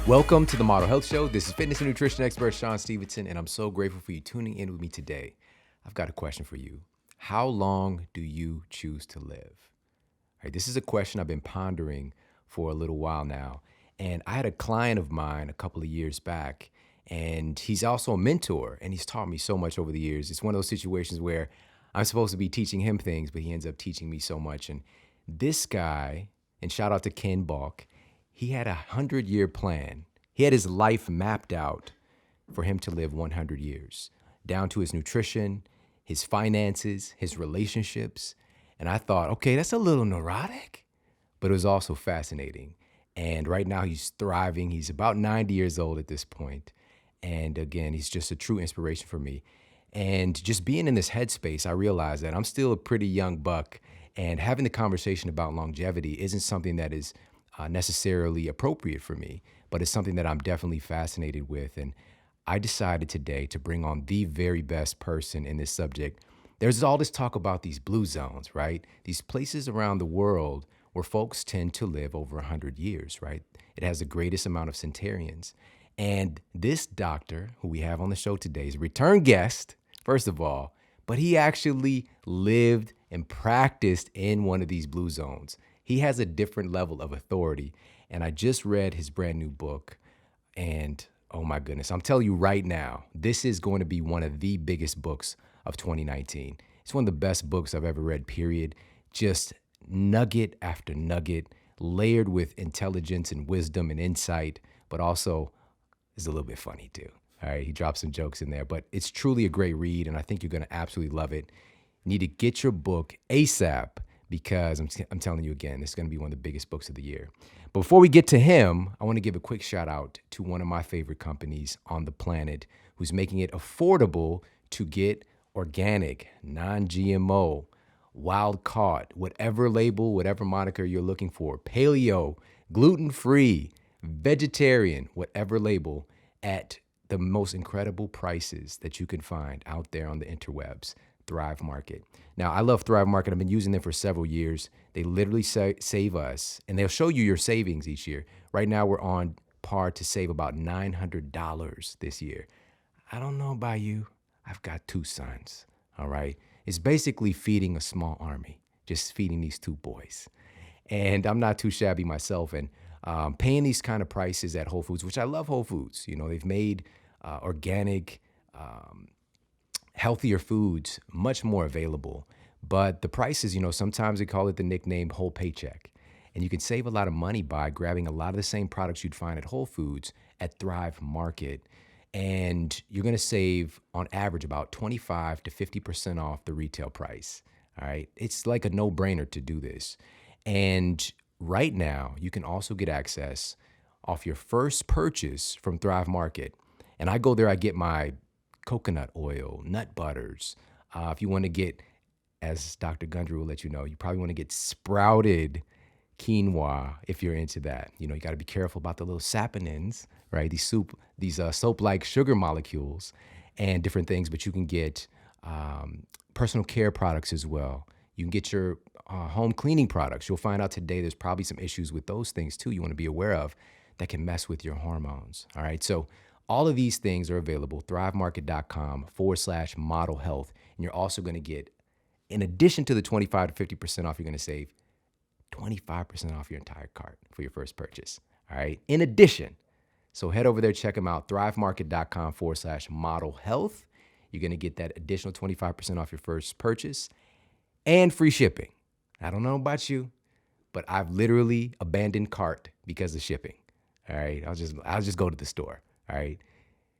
Welcome to the Model Health Show. This is fitness and nutrition expert Sean Stevenson, and I'm so grateful for you tuning in with me today. I've got a question for you. How long do you choose to live? All right, this is a question I've been pondering for a little while now. And I had a client of mine a couple of years back, and he's also a mentor, and he's taught me so much over the years. It's one of those situations where I'm supposed to be teaching him things, but he ends up teaching me so much. And this guy, and shout out to Ken Balk, he had 100-year plan. He had his life mapped out for him to live 100 years, down to his nutrition, his finances, his relationships. And I thought, okay, that's a little neurotic, but it was also fascinating. And right now he's thriving. He's about 90 years old at this point. And again, he's just a true inspiration for me. And just being in this headspace, I realized that I'm still a pretty young buck, and having the conversation about longevity isn't something that is necessarily appropriate for me, but it's something that I'm definitely fascinated with. And I decided today to bring on the very best person in this subject. There's all this talk about these blue zones, right? These places around the world where folks tend to live over 100 years, right? It has the greatest amount of centenarians. And this doctor who we have on the show today is a return guest, first of all, but he actually lived and practiced in one of these blue zones. He has a different level of authority. And I just read his brand new book. And oh my goodness, I'm telling you right now, this is going to be one of the biggest books of 2019. It's one of the best books I've ever read, period. Just nugget after nugget, layered with intelligence and wisdom and insight, but also is a little bit funny too. All right, he dropped some jokes in there, but it's truly a great read, and I think you're going to absolutely love it. You need to get your book ASAP, because I'm telling you again, this is going to be one of the biggest books of the year. But before we get to him, I want to give a quick shout out to one of my favorite companies on the planet who's making it affordable to get organic, non-GMO, wild caught, whatever label, whatever moniker you're looking for, paleo, gluten-free, vegetarian, whatever label, at the most incredible prices that you can find out there on the interwebs. Thrive Market. Now, I love Thrive Market. I've been using them for several years. They literally save us, and they'll show you your savings each year. Right now, we're on par to save about $900 this year. I don't know about you. I've got two sons, all right? It's basically feeding a small army, just feeding these two boys. And I'm not too shabby myself, and paying these kind of prices at Whole Foods, which I love Whole Foods. You know, they've made organic, healthier foods much more available. But the prices, you know, sometimes they call it the nickname whole paycheck. And you can save a lot of money by grabbing a lot of the same products you'd find at Whole Foods at Thrive Market. And you're going to save on average about 25 to 50% off the retail price. All right. It's like a no-brainer to do this. And right now, you can also get access off your first purchase from Thrive Market. And I go there, I get my coconut oil, nut butters. If you want to get, as Dr. Gundry will let you know, you probably want to get sprouted quinoa if you're into that. You know, you got to be careful about the little saponins, right? These soap-like sugar molecules and different things, but you can get personal care products as well. You can get your home cleaning products. You'll find out today there's probably some issues with those things too you want to be aware of that can mess with your hormones. All right, so all of these things are available, thrivemarket.com/model health. And you're also going to get, in addition to the 25 to 50% off, you're going to save 25% off your entire cart for your first purchase. All right, in addition. So head over there, check them out, thrivemarket.com/model health. You're going to get that additional 25% off your first purchase and free shipping. I don't know about you, but I've literally abandoned cart because of shipping. All right, I'll just go to the store. All right.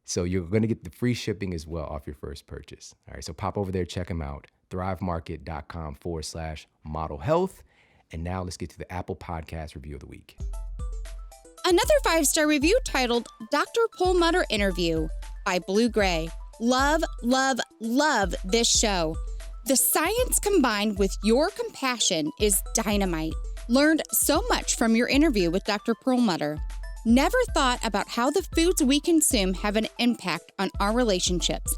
So you're going to get the free shipping as well off your first purchase. All right. So pop over there, check them out. thrivemarket.com/model health. And now let's get to the Apple Podcast review of the week. Another 5-star review titled Dr. Perlmutter Interview by Blue Gray. Love, love, love this show. The science combined with your compassion is dynamite. Learned so much from your interview with Dr. Perlmutter. Never thought about how the foods we consume have an impact on our relationships.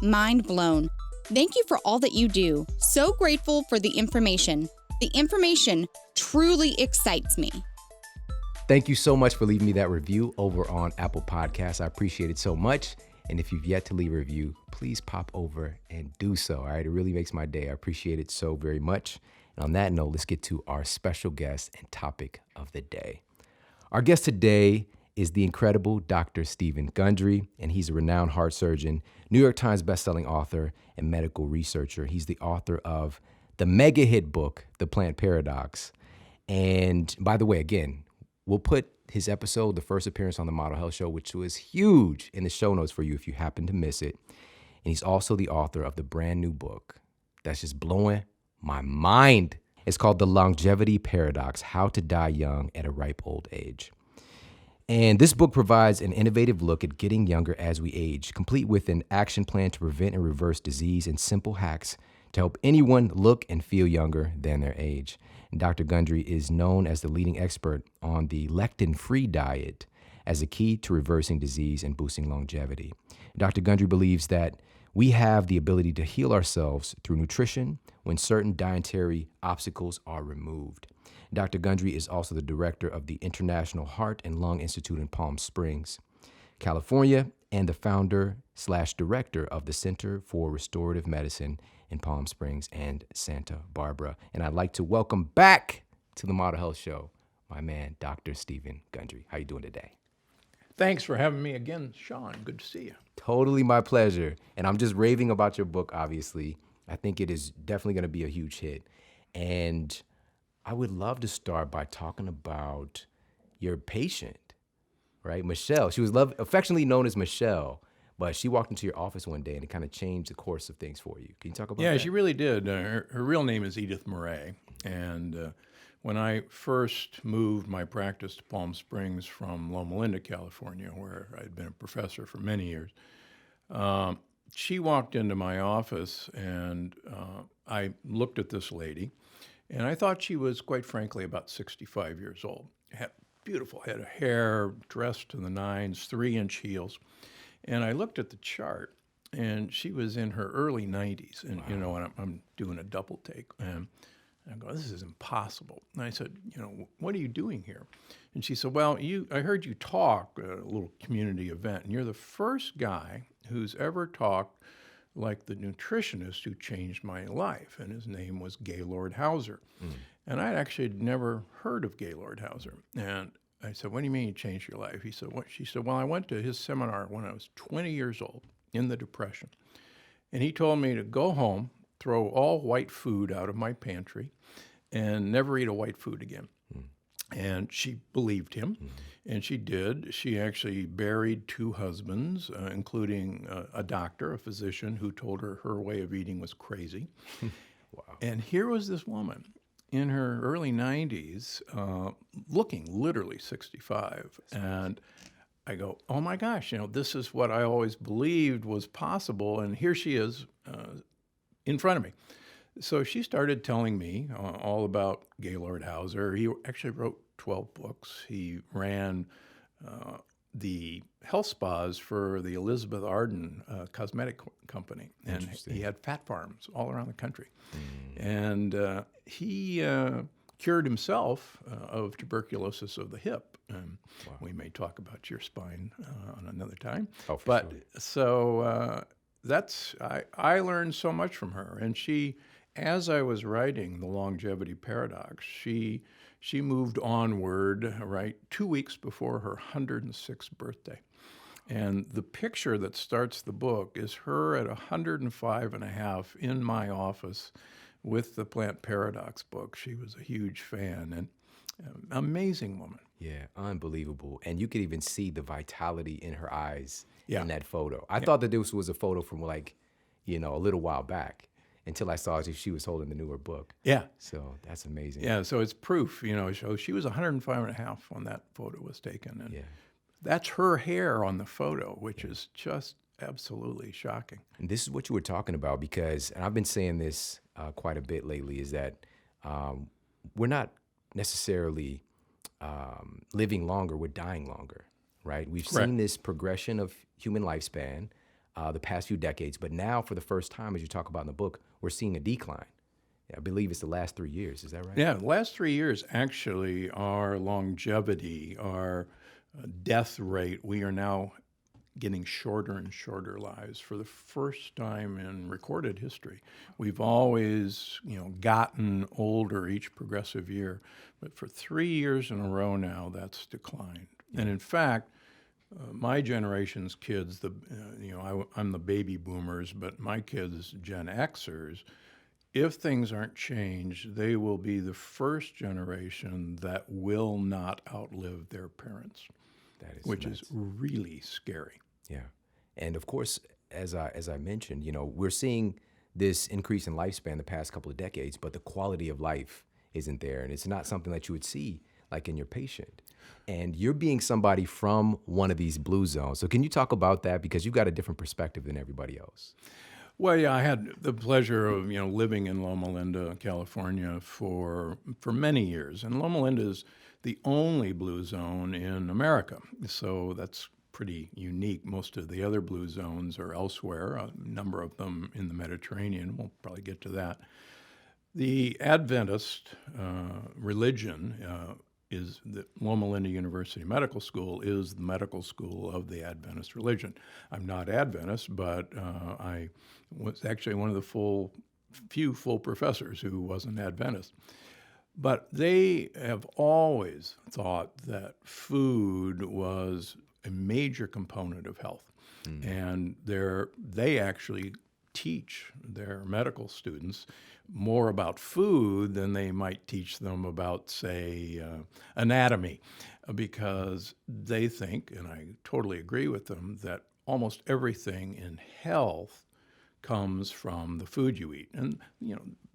#mind blown. Thank you for all that you do. So grateful for the information. The information truly excites me. Thank you so much for leaving me that review over on Apple Podcasts. I appreciate it so much. And if you've yet to leave a review, please pop over and do so. All right. It really makes my day. I appreciate it so very much. And on that note, let's get to our special guest and topic of the day. Our guest today is the incredible Dr. Stephen Gundry, and he's a renowned heart surgeon, New York Times bestselling author, and medical researcher. He's the author of the mega hit book, The Plant Paradox. And by the way, again, we'll put his episode, the first appearance on the Model Health Show, which was huge, in the show notes for you if you happen to miss it. And he's also the author of the brand new book that's just blowing my mind. It's called The Longevity Paradox: How to Die Young at a Ripe Old Age. And this book provides an innovative look at getting younger as we age, complete with an action plan to prevent and reverse disease and simple hacks to help anyone look and feel younger than their age. Dr. Gundry is known as the leading expert on the lectin-free diet as a key to reversing disease and boosting longevity. Dr. Gundry believes that we have the ability to heal ourselves through nutrition when certain dietary obstacles are removed. Dr. Gundry is also the director of the International Heart and Lung Institute in Palm Springs, California, and the founder/director of the Center for Restorative Medicine in Palm Springs and Santa Barbara. And I'd like to welcome back to the Model Health Show my man, Dr. Stephen Gundry. How you doing today? Thanks for having me again, Sean. Good to see you. Totally my pleasure. And I'm just raving about your book, obviously. I think it is definitely going to be a huge hit. And I would love to start by talking about your patient, right? Michelle. She was affectionately known as Michelle, but she walked into your office one day and it kind of changed the course of things for you. Can you talk about that? Yeah, she really did. Her real name is Edith Murray. And when I first moved my practice to Palm Springs from Loma Linda, California, where I'd been a professor for many years, she walked into my office and I looked at this lady and I thought she was, quite frankly, about 65 years old. Had beautiful head of hair, dressed to the nines, 3-inch heels. And I looked at the chart, and she was in her early 90s. And, you know, and I'm doing a double take. And I go, this is impossible. And I said, you know, what are you doing here? And she said, well, I heard you talk at a little community event, and you're the first guy who's ever talked like the nutritionist who changed my life. And his name was Gaylord Hauser. And I'd actually never heard of Gaylord Hauser. And I said, what do you mean you changed your life? He said, what? She said, well, I went to his seminar when I was 20 years old in the Depression. And he told me to go home, throw all white food out of my pantry, and never eat a white food again. And she believed him, and she did. She actually buried 2 husbands, including a doctor, a physician, who told her her way of eating was crazy. Wow. And here was this woman in her early 90s, looking literally 65. And I go, oh my gosh, you know, this is what I always believed was possible. And here she is in front of me. So she started telling me all about Gaylord Hauser. He actually wrote 12 books. He ran the health spas for the Elizabeth Arden cosmetic company. And he had fat farms all around the country. And he cured himself of tuberculosis of the hip. We may talk about your spine on another time. Oh, for but sure. so I learned so much from her. And she, as I was writing The Longevity Paradox, she moved onward, right, 2 weeks before her 106th birthday. And the picture that starts the book is her at 105 and a half in my office with the Plant Paradox book. She was a huge fan and amazing woman. Yeah, unbelievable. And you could even see the vitality in her eyes Yeah. in that photo. I thought that this was a photo from like, you know, a little while back until I saw she was holding the newer book. Yeah. So that's amazing. Yeah, so it's proof, you know. So she was 105 and a half when that photo was taken. And Yeah. that's her hair on the photo, which is just absolutely shocking. And this is what you were talking about because, and I've been saying this quite a bit lately, is that we're not necessarily living longer, we're dying longer, right? We've Correct. seen this progression of human lifespan the past few decades, but now for the first time, as you talk about in the book, we're seeing a decline. I believe it's the last 3 years. Is that right? Yeah, the last 3 years, actually, our longevity, our death rate, we are now getting shorter and shorter lives for the first time in recorded history. We've always, gotten older each progressive year, but for 3 years in a row now, that's declined. And in fact, my generation's kids, I'm the baby boomers, but my kids, Gen Xers, if things aren't changed, they will be the first generation that will not outlive their parents, which is really scary. Yeah. And of course, as I mentioned, we're seeing this increase in lifespan the past couple of decades, but the quality of life isn't there. And it's not something that you would see like in your patient. And you're being somebody from one of these blue zones. So can you talk about that? Because you've got a different perspective than everybody else. Well, yeah, I had the pleasure of living in Loma Linda, California for many years, and Loma Linda is the only blue zone in America, so that's pretty unique. Most of the other blue zones are elsewhere, a number of them in the Mediterranean. We'll probably get to that. The Adventist religion is the Loma Linda University Medical School is the medical school of the Adventist religion. I'm not Adventist, but I was actually one of the few full professors who wasn't Adventist. But they have always thought that food was a major component of health. And they actually teach their medical students more about food than they might teach them about, say, anatomy, because they think, and I totally agree with them, that almost everything in health comes from the food you eat. And,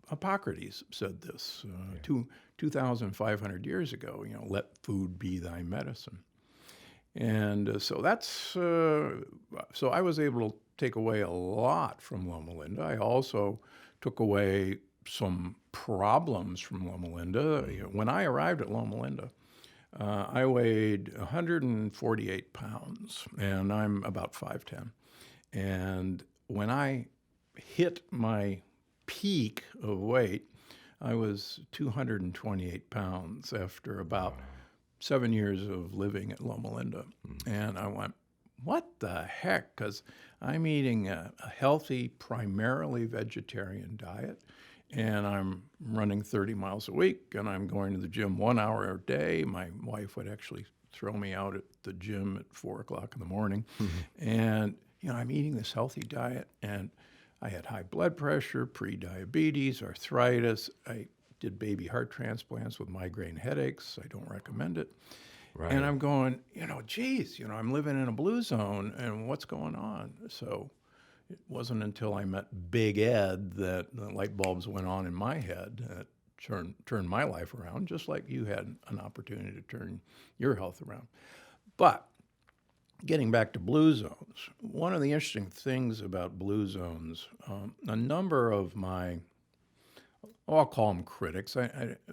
Hippocrates said this 2,500 years ago, let food be thy medicine. And so so I was able to take away a lot from Loma Linda. I also took away some problems from Loma Linda. When I arrived at Loma Linda, I weighed 148 pounds, and I'm about 5'10". And when I hit my peak of weight, I was 228 pounds after about 7 years of living at Loma Linda. And I went, what the heck? Because I'm eating a healthy, primarily vegetarian diet, and I'm running 30 miles a week, and I'm going to the gym 1 hour a day. My wife would actually throw me out at the gym at 4 o'clock in the morning. And, I'm eating this healthy diet, and I had high blood pressure, pre-diabetes, arthritis. I did baby heart transplants with migraine headaches. I don't recommend it. Right. And I'm going, geez, I'm living in a blue zone, and what's going on? So it wasn't until I met Big Ed that the light bulbs went on in my head that turned my life around, just like you had an opportunity to turn your health around. But getting back to blue zones, one of the interesting things about blue zones, a number of I'll call them critics.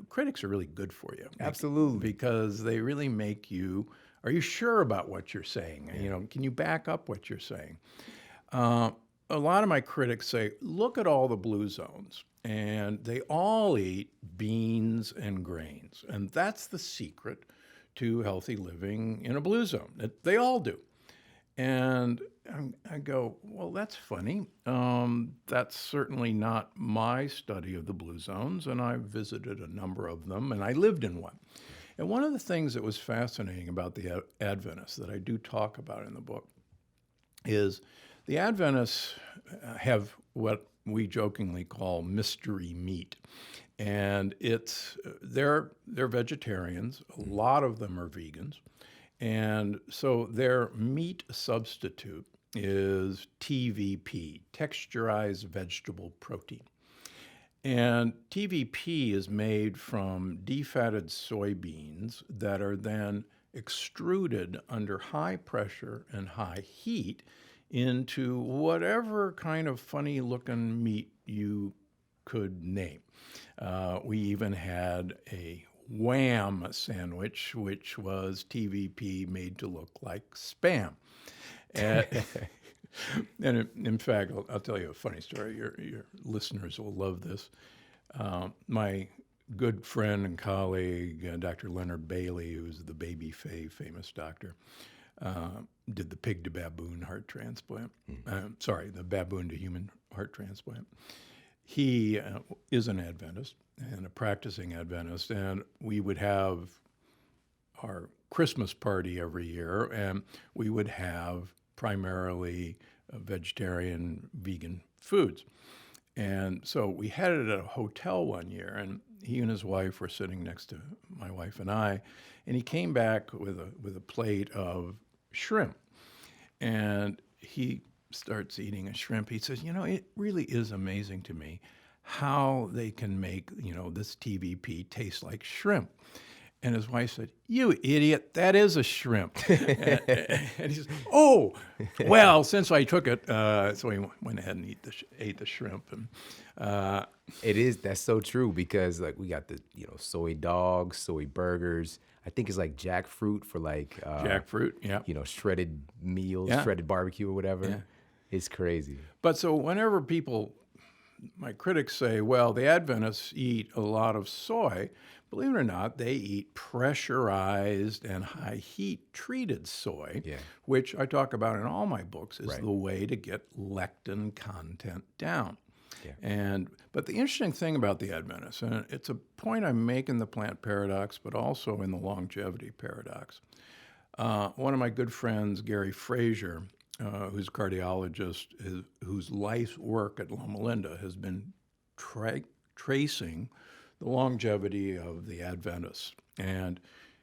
Critics are really good for you. Absolutely. Because they really make you, are you sure about what you're saying? Can you back up what you're saying? A lot of my critics say, look at all the blue zones, and they all eat beans and grains. And that's the secret to healthy living in a blue zone. They all do. And I go, well, that's funny. That's certainly not my study of the blue zones, and I visited a number of them, and I lived in one. And one of the things that was fascinating about the Adventists that I do talk about in the book is the Adventists have what we jokingly call mystery meat. And they're vegetarians. A lot of them are vegans. And so their meat substitute is TVP, texturized vegetable protein. And TVP is made from defatted soybeans that are then extruded under high pressure and high heat into whatever kind of funny looking meat you could name. We even had a Wham sandwich, which was TVP made to look like Spam. And in fact, I'll tell you a funny story. Your listeners will love this. My good friend and colleague, Dr. Leonard Bailey, who's the Baby Faye famous doctor, did the pig to baboon heart transplant. The baboon to human heart transplant. He is an Adventist and a practicing Adventist, and we would have our Christmas party every year, and we would have primarily vegetarian, vegan foods. And so we had it at a hotel one year, and he and his wife were sitting next to my wife and I, and he came back with a plate of shrimp, and he starts eating a shrimp. He says, it really is amazing to me how they can make, this TVP taste like shrimp. And his wife said, "You idiot, that is a shrimp." and he says, "Oh, well, since I took it," so he went ahead and ate the shrimp. And That's so true, because like we got the, soy dogs, soy burgers. I think it's like jackfruit for like jackfruit, yeah. Shredded meals, Yeah. shredded barbecue or whatever. Yeah. It's crazy. But so whenever my critics say, well, the Adventists eat a lot of soy, believe it or not, they eat pressurized and high heat treated soy, which I talk about in all my books is the way to get lectin content down. Yeah. But the interesting thing about the Adventists, and it's a point I make in the plant paradox, but also in the longevity paradox. One of my good friends, Gary Frazier, who's a cardiologist, whose life's work at Loma Linda has been tracing the longevity of the Adventists. And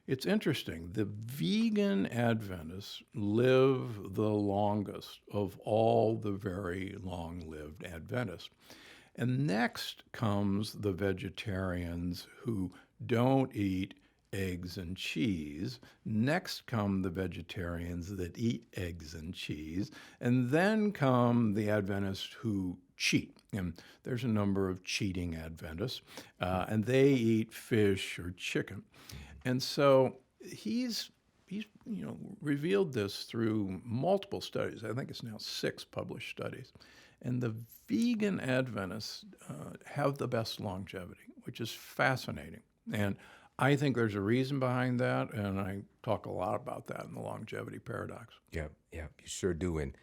it's interesting. The vegan Adventists live the longest of all the very long-lived Adventists. And next comes the vegetarians who don't eat eggs and cheese. Next come the vegetarians that eat eggs and cheese. And then come the Adventists who cheat. And there's a number of cheating Adventists. And they eat fish or chicken. And so he's revealed this through multiple studies. I think it's now 6 published studies. And the vegan Adventists have the best longevity, which is fascinating. And I think there's a reason behind that, and I talk a lot about that in the longevity paradox. Yeah, you sure do. And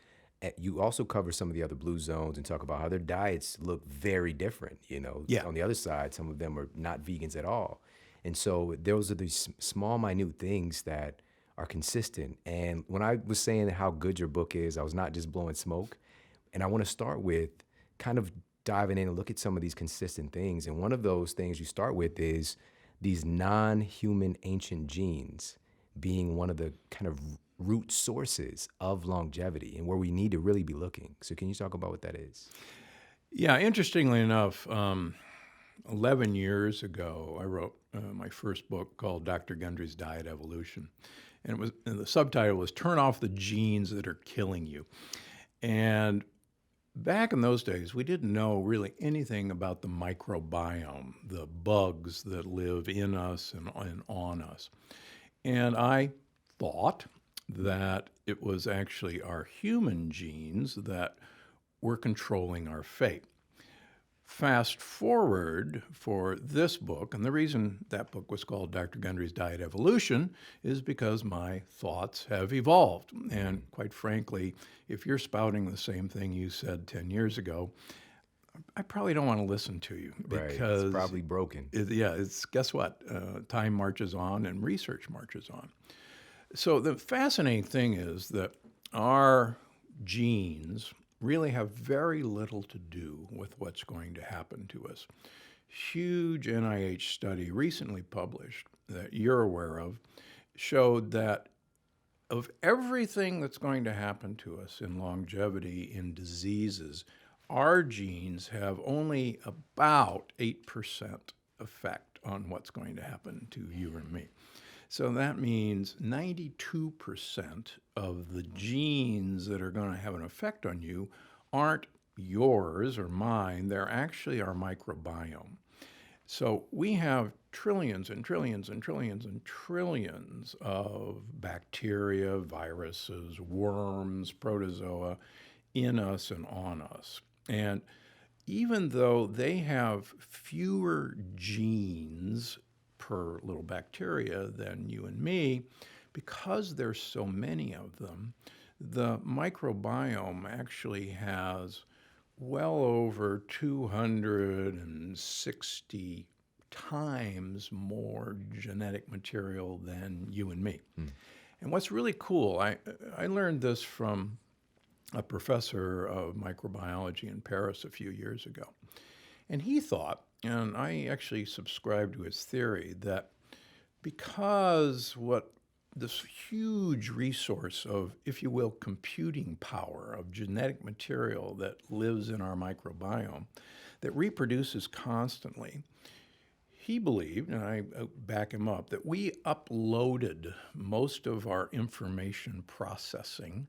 you also cover some of the other blue zones and talk about how their diets look very different. On the other side, some of them are not vegans at all. And so those are these small, minute things that are consistent. And when I was saying how good your book is, I was not just blowing smoke. And I want to start with kind of diving in and look at some of these consistent things. And one of those things you start with is these non-human ancient genes being one of the kind of root sources of longevity and where we need to really be looking. So can you talk about what that is? Yeah, interestingly enough, 11 years ago, I wrote my first book called Dr. Gundry's Diet Evolution. And the subtitle was Turn Off the Genes That Are Killing You. And back in those days, we didn't know really anything about the microbiome, the bugs that live in us and on us. And I thought that it was actually our human genes that were controlling our fate. Fast forward for this book, and the reason that book was called Dr. Gundry's Diet Evolution is because my thoughts have evolved. And quite frankly, if you're spouting the same thing you said 10 years ago, I probably don't want to listen to you. Because it's probably broken. Guess what? Time marches on and research marches on. So the fascinating thing is that our genes really have very little to do with what's going to happen to us. Huge NIH study recently published that you're aware of showed that of everything that's going to happen to us in longevity, in diseases, our genes have only about 8% effect on what's going to happen to you and me. So that means 92% of the genes that are going to have an effect on you aren't yours or mine. They're actually our microbiome. So we have trillions and trillions and trillions and trillions of bacteria, viruses, worms, protozoa in us and on us. And even though they have fewer genes per little bacteria than you and me, because there's so many of them, the microbiome actually has well over 260 times more genetic material than you and me. And what's really cool, I learned this from a professor of microbiology in Paris a few years ago. And he thought, and I actually subscribe to his theory, that because this huge resource of, if you will, computing power of genetic material that lives in our microbiome, that reproduces constantly, he believed, and I back him up, that we uploaded most of our information processing,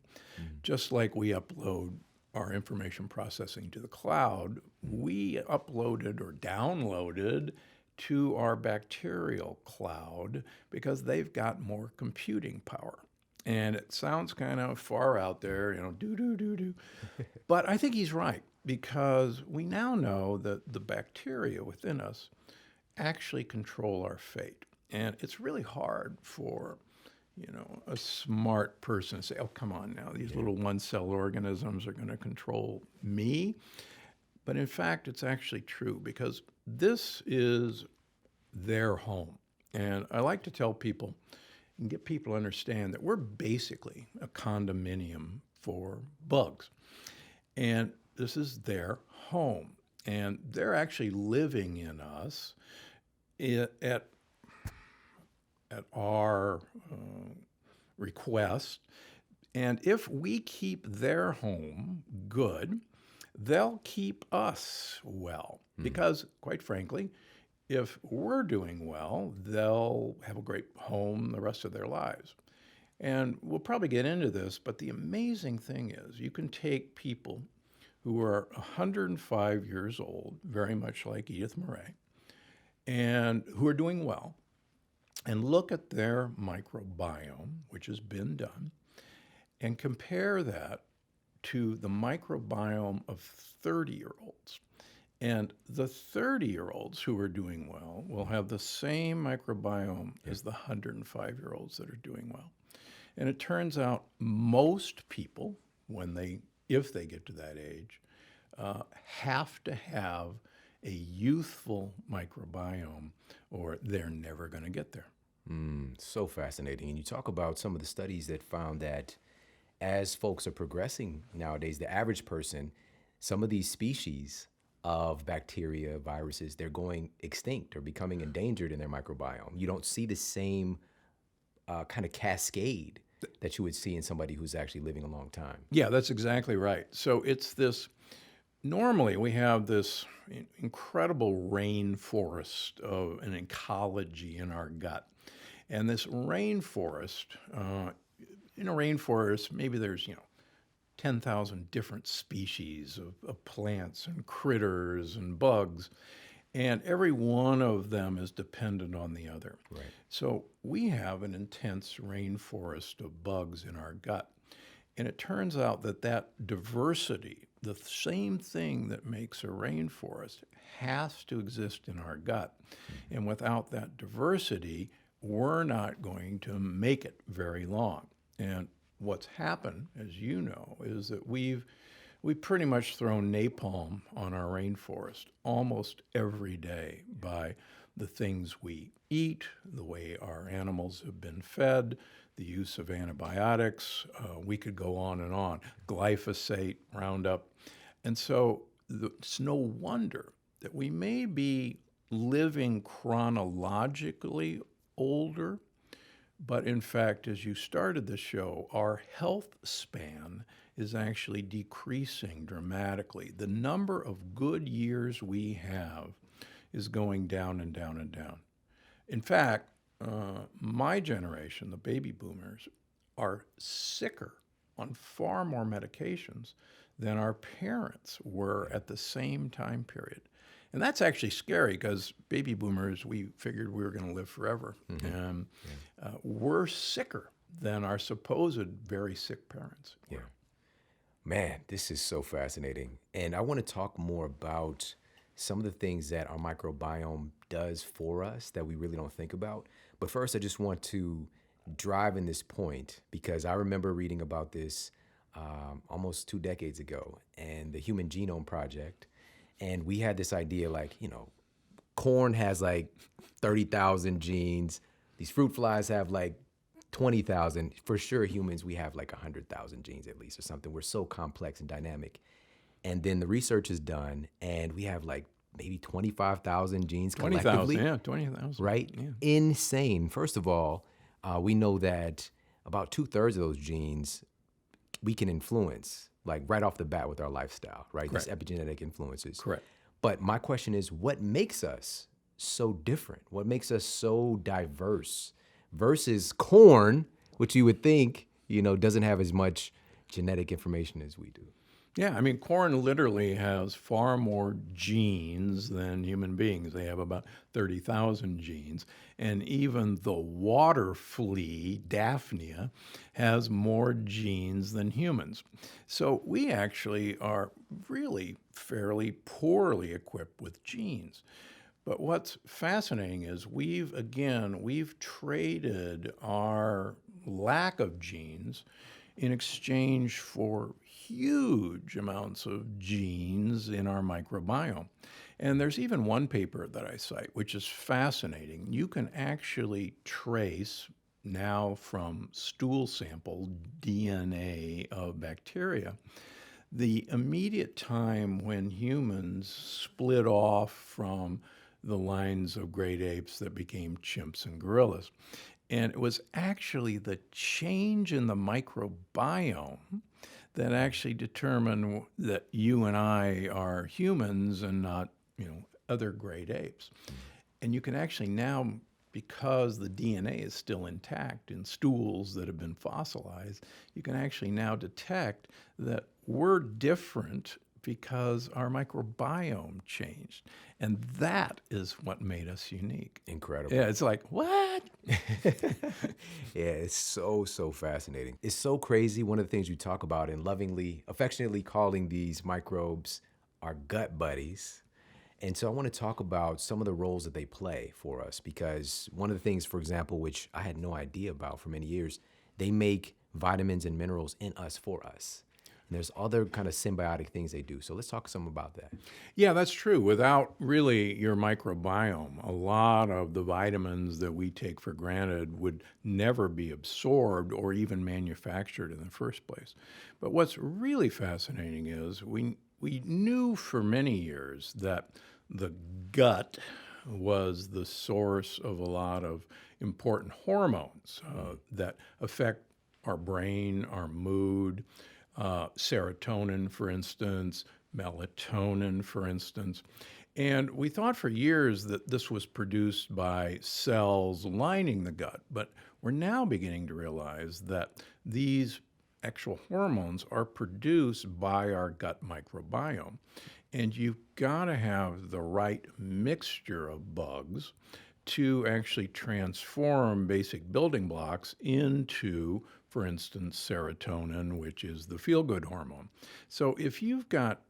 just like we upload our information processing to the cloud, we uploaded or downloaded to our bacterial cloud because they've got more computing power. And it sounds kind of far out there, do. But I think he's right, because we now know that the bacteria within us actually control our fate. And it's really hard for, a smart person to say, oh, come on now, these little one-cell organisms are going to control me. But in fact, it's actually true, because this is their home. And I like to tell people and get people to understand that we're basically a condominium for bugs. And this is their home. And they're actually living in us at our request. And if we keep their home good, they'll keep us well. Because, quite frankly, if we're doing well, they'll have a great home the rest of their lives. And we'll probably get into this, but the amazing thing is you can take people who are 105 years old, very much like Edith Murray, and who are doing well, and look at their microbiome, which has been done, and compare that to the microbiome of 30-year-olds. And the 30-year-olds who are doing well will have the same microbiome as the 105-year-olds that are doing well. And it turns out most people, if they get to that age, have to have a youthful microbiome, or they're never going to get there. So fascinating. And you talk about some of the studies that found that as folks are progressing nowadays, the average person, some of these species of bacteria, viruses, they're going extinct or becoming endangered in their microbiome. You don't see the same kind of cascade that you would see in somebody who's actually living a long time. Yeah, that's exactly right. So it's this, normally we have this incredible rainforest of an ecology in our gut. And this rainforest, in a rainforest, maybe there's, 10,000 different species of plants and critters and bugs, and every one of them is dependent on the other. Right. So we have an intense rainforest of bugs in our gut. And it turns out that diversity, the same thing that makes a rainforest, has to exist in our gut. And without that diversity, we're not going to make it very long. And what's happened, as you know, is that we've pretty much thrown napalm on our rainforest almost every day by the things we eat, the way our animals have been fed, the use of antibiotics. We could go on and on. Glyphosate, Roundup. And so it's no wonder that we may be living chronologically older, but in fact, as you started the show, our health span is actually decreasing dramatically. The number of good years we have is going down and down and down. In fact, my generation, the baby boomers, are sicker on far more medications than our parents were at the same time period. And that's actually scary, because baby boomers, we figured we were going to live forever. And we're sicker than our supposed very sick parents were. Yeah. Man, this is so fascinating. And I want to talk more about some of the things that our microbiome does for us that we really don't think about. But first, I just want to drive in this point because I remember reading about this almost 2 decades ago and the Human Genome Project. And we had this idea like, corn has like 30,000 genes. These fruit flies have like 20,000. For sure, humans, we have like 100,000 genes at least or something. We're so complex and dynamic. And then the research is done, and we have like maybe 25,000 genes 20,000, collectively. yeah, 20,000. Right? Yeah. Insane. First of all, we know that about 2/3 of those genes we can influence, like right off the bat with our lifestyle, right? Correct. These epigenetic influences. Correct. But my question is, what makes us so different? What makes us so diverse versus corn, which you would think, doesn't have as much genetic information as we do? Yeah, I mean, corn literally has far more genes than human beings. They have about 30,000 genes. And even the water flea, Daphnia, has more genes than humans. So we actually are really fairly poorly equipped with genes. But what's fascinating is we've traded our lack of genes in exchange for huge amounts of genes in our microbiome. And there's even one paper that I cite, which is fascinating. You can actually trace now from stool sample DNA of bacteria the immediate time when humans split off from the lines of great apes that became chimps and gorillas. And it was actually the change in the microbiome that actually determined that you and I are humans and not, other great apes. And you can actually now, because the DNA is still intact in stools that have been fossilized, you can actually now detect that we're different because our microbiome changed. And that is what made us unique. Incredible. Yeah, it's like, what? Yeah, it's so fascinating. It's so crazy. One of the things you talk about and lovingly, affectionately calling these microbes our gut buddies. And so I want to talk about some of the roles that they play for us because one of the things, for example, which I had no idea about for many years, they make vitamins and minerals in us for us. And there's other kind of symbiotic things they do. So let's talk some about that. Yeah, that's true. Without really your microbiome, a lot of the vitamins that we take for granted would never be absorbed or even manufactured in the first place. But what's really fascinating is we knew for many years that the gut was the source of a lot of important hormones that affect our brain, our mood, serotonin, for instance, melatonin, for instance. And we thought for years that this was produced by cells lining the gut, but we're now beginning to realize that these actual hormones are produced by our gut microbiome. And you've got to have the right mixture of bugs to actually transform basic building blocks into, for instance, serotonin, which is the feel-good hormone. So if you've got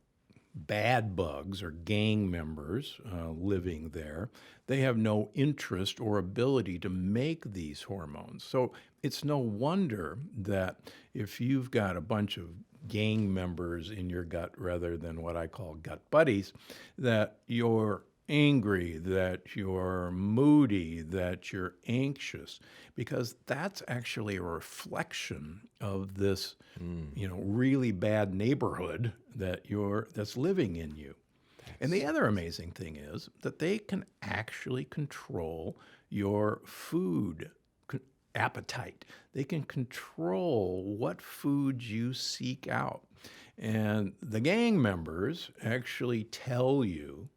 bad bugs or gang members living there, they have no interest or ability to make these hormones. So it's no wonder that if you've got a bunch of gang members in your gut rather than what I call gut buddies, that you're angry, that you're moody, that you're anxious, because that's actually a reflection of this, really bad neighborhood that's living in you. And the other amazing thing is that they can actually control your food appetite. They can control what foods you seek out. And the gang members actually tell you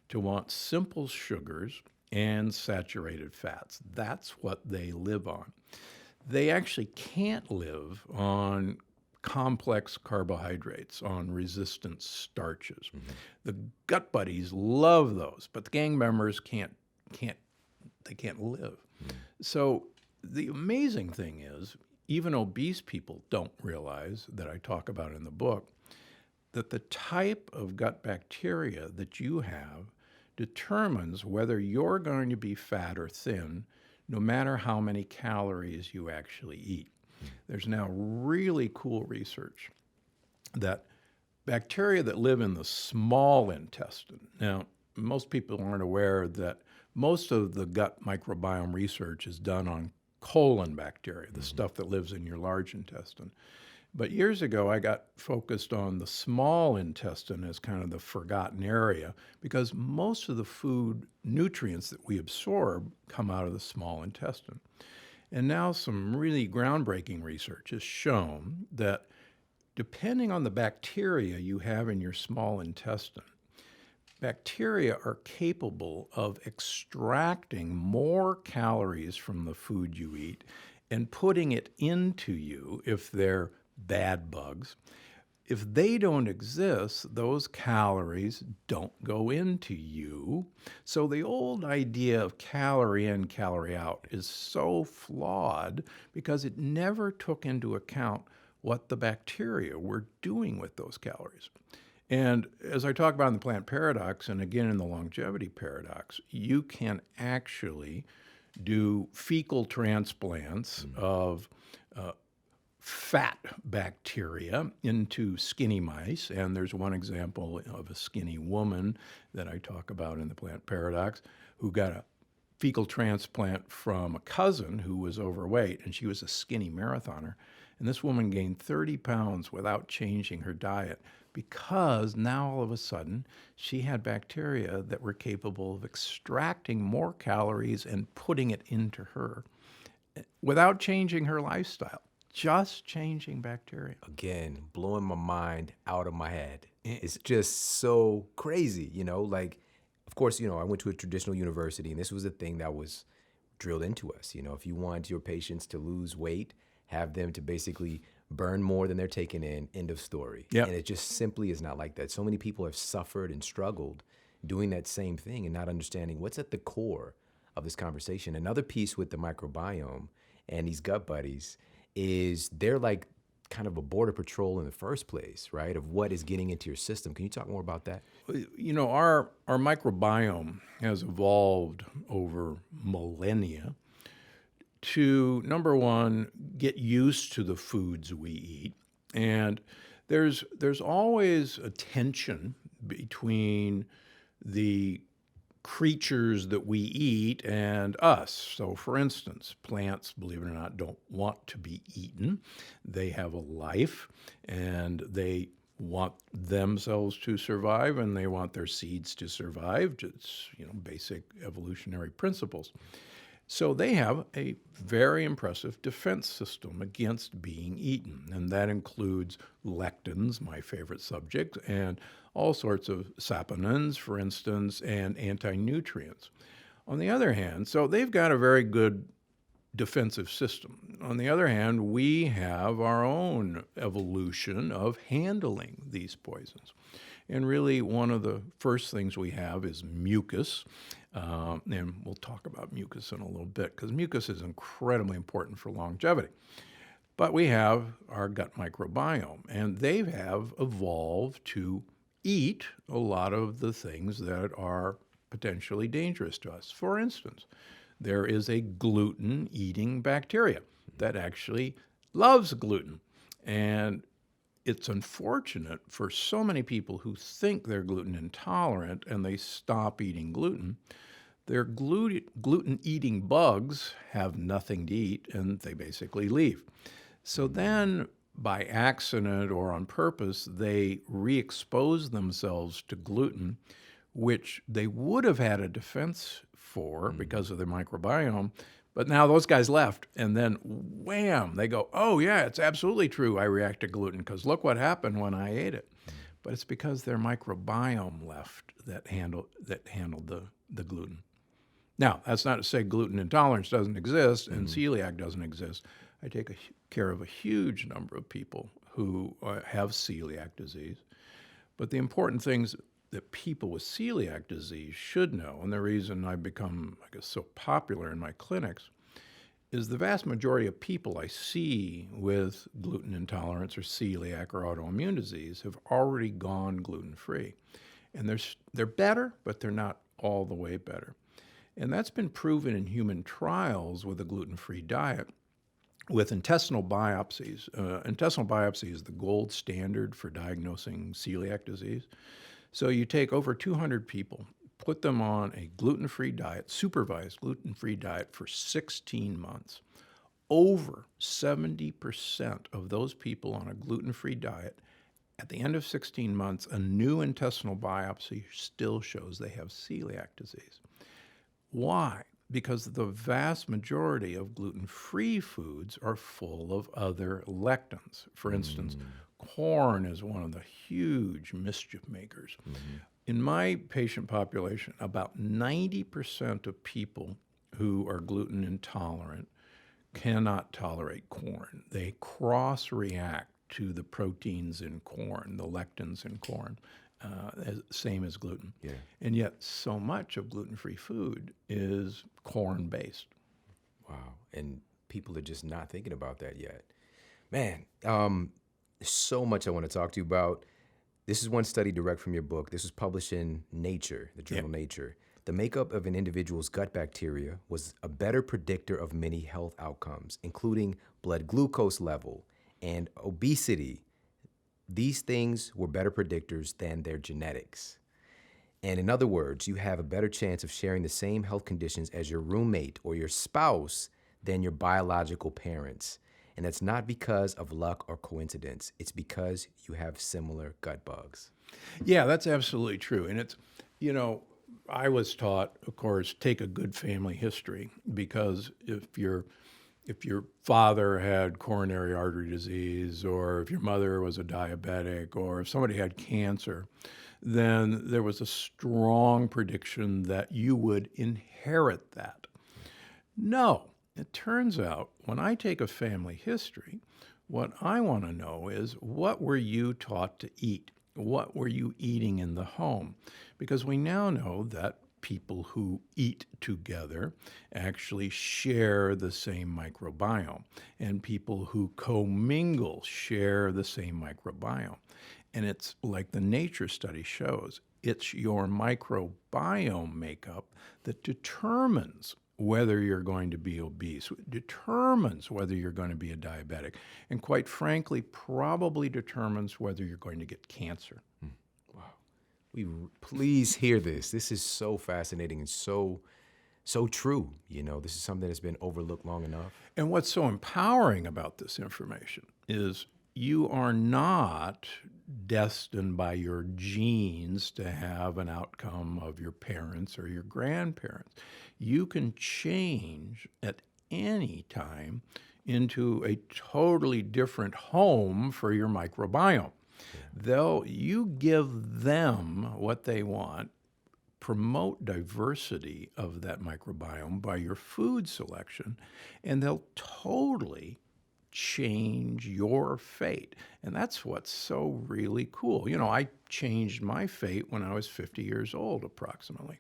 to want simple sugars and saturated fats. That's what they live on. They actually can't live on complex carbohydrates, on resistant starches. Mm-hmm. The gut buddies love those, but the gang members can't live. Mm-hmm. So the amazing thing is, even obese people don't realize, that I talk about in the book, that the type of gut bacteria that you have determines whether you're going to be fat or thin, no matter how many calories you actually eat. There's now really cool research that bacteria that live in the small intestine. Now, most people aren't aware that most of the gut microbiome research is done on colon bacteria, the stuff that lives in your large intestine. But years ago, I got focused on the small intestine as kind of the forgotten area because most of the food nutrients that we absorb come out of the small intestine. And now some really groundbreaking research has shown that depending on the bacteria you have in your small intestine, bacteria are capable of extracting more calories from the food you eat and putting it into you if they're bad bugs. If they don't exist, those calories don't go into you. So the old idea of calorie in, calorie out is so flawed because it never took into account what the bacteria were doing with those calories. And as I talk about in the plant paradox, and again in the longevity paradox, you can actually do fecal transplants of fat bacteria into skinny mice. And there's one example of a skinny woman that I talk about in the plant paradox who got a fecal transplant from a cousin who was overweight, and she was a skinny marathoner. And this woman gained 30 pounds without changing her diet because now all of a sudden she had bacteria that were capable of extracting more calories and putting it into her without changing her lifestyle, just changing bacteria. Again, blowing my mind out of my head. It's just so crazy, like, of course, I went to a traditional university and this was a thing that was drilled into us. If you want your patients to lose weight, have them to basically burn more than they're taking in, end of story. Yep. And it just simply is not like that. So many people have suffered and struggled doing that same thing and not understanding what's at the core of this conversation. Another piece with the microbiome and these gut buddies is they're like kind of a border patrol in the first place, right? Of what is getting into your system. Can you talk more about that? Our microbiome has evolved over millennia to, number one, get used to the foods we eat. And there's always a tension between the creatures that we eat and us. So for instance, plants, believe it or not, don't want to be eaten. They have a life and they want themselves to survive and they want their seeds to survive. It's, basic evolutionary principles. So they have a very impressive defense system against being eaten, and that includes lectins, my favorite subject, and all sorts of saponins, for instance, and anti-nutrients. On the other hand, so they've got a very good defensive system. On the other hand, we have our own evolution of handling these poisons. And really, one of the first things we have is mucus. And we'll talk about mucus in a little bit because mucus is incredibly important for longevity. But we have our gut microbiome, and they have evolved to eat a lot of the things that are potentially dangerous to us. For instance, there is a gluten-eating bacteria that actually loves gluten. And it's unfortunate for so many people who think they're gluten intolerant and they stop eating gluten. Their gluten-eating bugs have nothing to eat and they basically leave. So then, by accident or on purpose, they re-expose themselves to gluten, which they would have had a defense for because of their microbiome. But now those guys left, and then wham, they go, oh yeah, it's absolutely true I react to gluten because look what happened when I ate it. But it's because their microbiome left that handled the gluten. Now, that's not to say gluten intolerance doesn't exist and celiac doesn't exist. I take care of a huge number of people who have celiac disease. But the important things that people with celiac disease should know, and the reason I've become, so popular in my clinics, is the vast majority of people I see with gluten intolerance or celiac or autoimmune disease have already gone gluten-free. And they're better, but they're not all the way better. And that's been proven in human trials with a gluten-free diet with intestinal biopsies. Intestinal biopsy is the gold standard for diagnosing celiac disease. So you take over 200 people, put them on a gluten-free diet, supervised gluten-free diet for 16 months. Over 70% of those people on a gluten-free diet, at the end of 16 months, a new intestinal biopsy still shows they have celiac disease. Why? Because the vast majority of gluten-free foods are full of other lectins. For instance, corn is one of the huge mischief makers. In my patient population, about 90% of people who are gluten intolerant cannot tolerate corn. They cross-react to the proteins in corn, the lectins in corn, same as gluten. Yeah. And yet so much of gluten-free food is corn-based. Wow. And people are just not thinking about that yet. Man, there's so much I want to talk to you about. This is one study direct from your book. This was published in Nature, the journal Nature. The makeup of an individual's gut bacteria was a better predictor of many health outcomes, including blood glucose level and obesity. These things were better predictors than their genetics. And in other words, you have a better chance of sharing the same health conditions as your roommate or your spouse than your biological parents. And that's not because of luck or coincidence. It's because you have similar gut bugs. Yeah, that's absolutely true. And it's, I was taught, of course, take a good family history, because if your father had coronary artery disease, or if your mother was a diabetic, or if somebody had cancer, then there was a strong prediction that you would inherit that. No, it turns out when I take a family history, what I want to know is, what were you taught to eat? What were you eating in the home? Because we now know that people who eat together actually share the same microbiome, and people who commingle share the same microbiome. And it's like the Nature study shows, it's your microbiome makeup that determines whether you're going to be obese, determines whether you're going to be a diabetic, and quite frankly, probably determines whether you're going to get cancer. Please hear this. This is so fascinating and so true. This is something that's been overlooked long enough. And what's so empowering about this information is you are not destined by your genes to have an outcome of your parents or your grandparents. You can change at any time into a totally different home for your microbiome. You give them what they want, promote diversity of that microbiome by your food selection, and they'll totally change your fate. And that's what's so really cool. I changed my fate when I was 50 years old, approximately.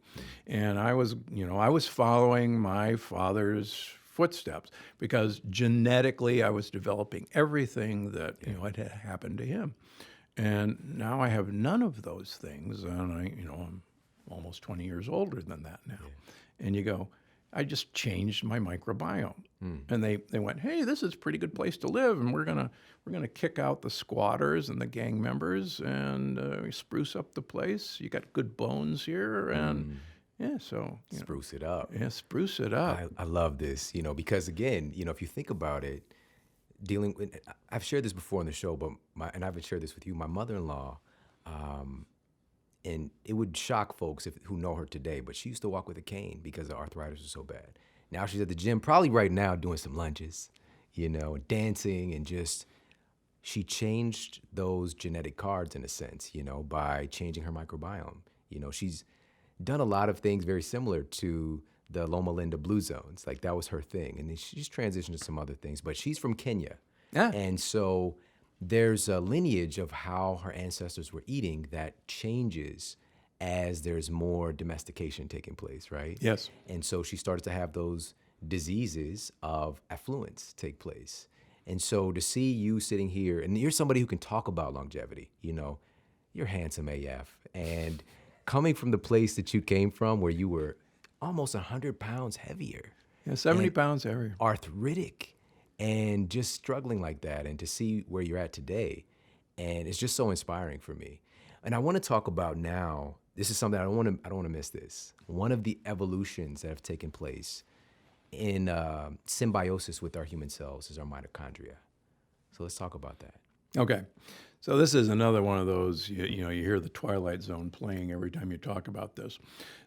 And I was following my father's footsteps, because genetically I was developing everything that had happened to him. And now I have none of those things, and I'm almost 20 years older than that now. Yeah. And you go, I just changed my microbiome. And they went, hey, this is a pretty good place to live, and we're gonna kick out the squatters and the gang members, and spruce up the place. You got good bones here, and Spruce it up. Yeah, spruce it up. I love this, because again, if you think about it, dealing with, I've shared this before on the show, but and I've shared this with you, my mother-in-law, and it would shock folks who know her today, but she used to walk with a cane because the arthritis was so bad. Now she's at the gym, probably right now doing some lunges, dancing, and she changed those genetic cards in a sense, by changing her microbiome. She's done a lot of things very similar to the Loma Linda Blue Zones. Like, that was her thing. And then she's transitioned to some other things, but she's from Kenya. Yeah. And so there's a lineage of how her ancestors were eating that changes as there's more domestication taking place, right? Yes. And so she started to have those diseases of affluence take place. And so to see you sitting here, and you're somebody who can talk about longevity, you're handsome AF. And coming from the place that you came from, where you were almost 100 pounds heavier, Yeah, 70 pounds heavier. arthritic, and just struggling like that, and to see where you're at today, and it's just so inspiring for me. And I want to talk about now. This is something I don't want to miss. This one of the evolutions that have taken place in symbiosis with our human cells is our mitochondria. So let's talk about that. Okay. So this is another one of those, you hear the Twilight Zone playing every time you talk about this.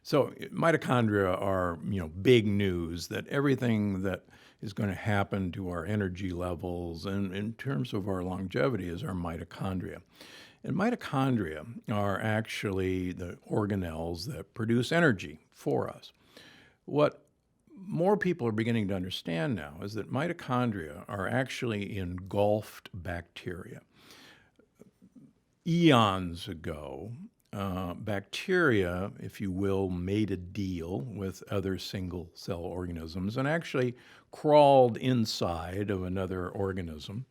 So mitochondria are, big news, that everything that is going to happen to our energy levels and in terms of our longevity is our mitochondria. And mitochondria are actually the organelles that produce energy for us. What more people are beginning to understand now is that mitochondria are actually engulfed bacteria. Eons ago, bacteria, if you will, made a deal with other single-cell organisms and actually crawled inside of another organism.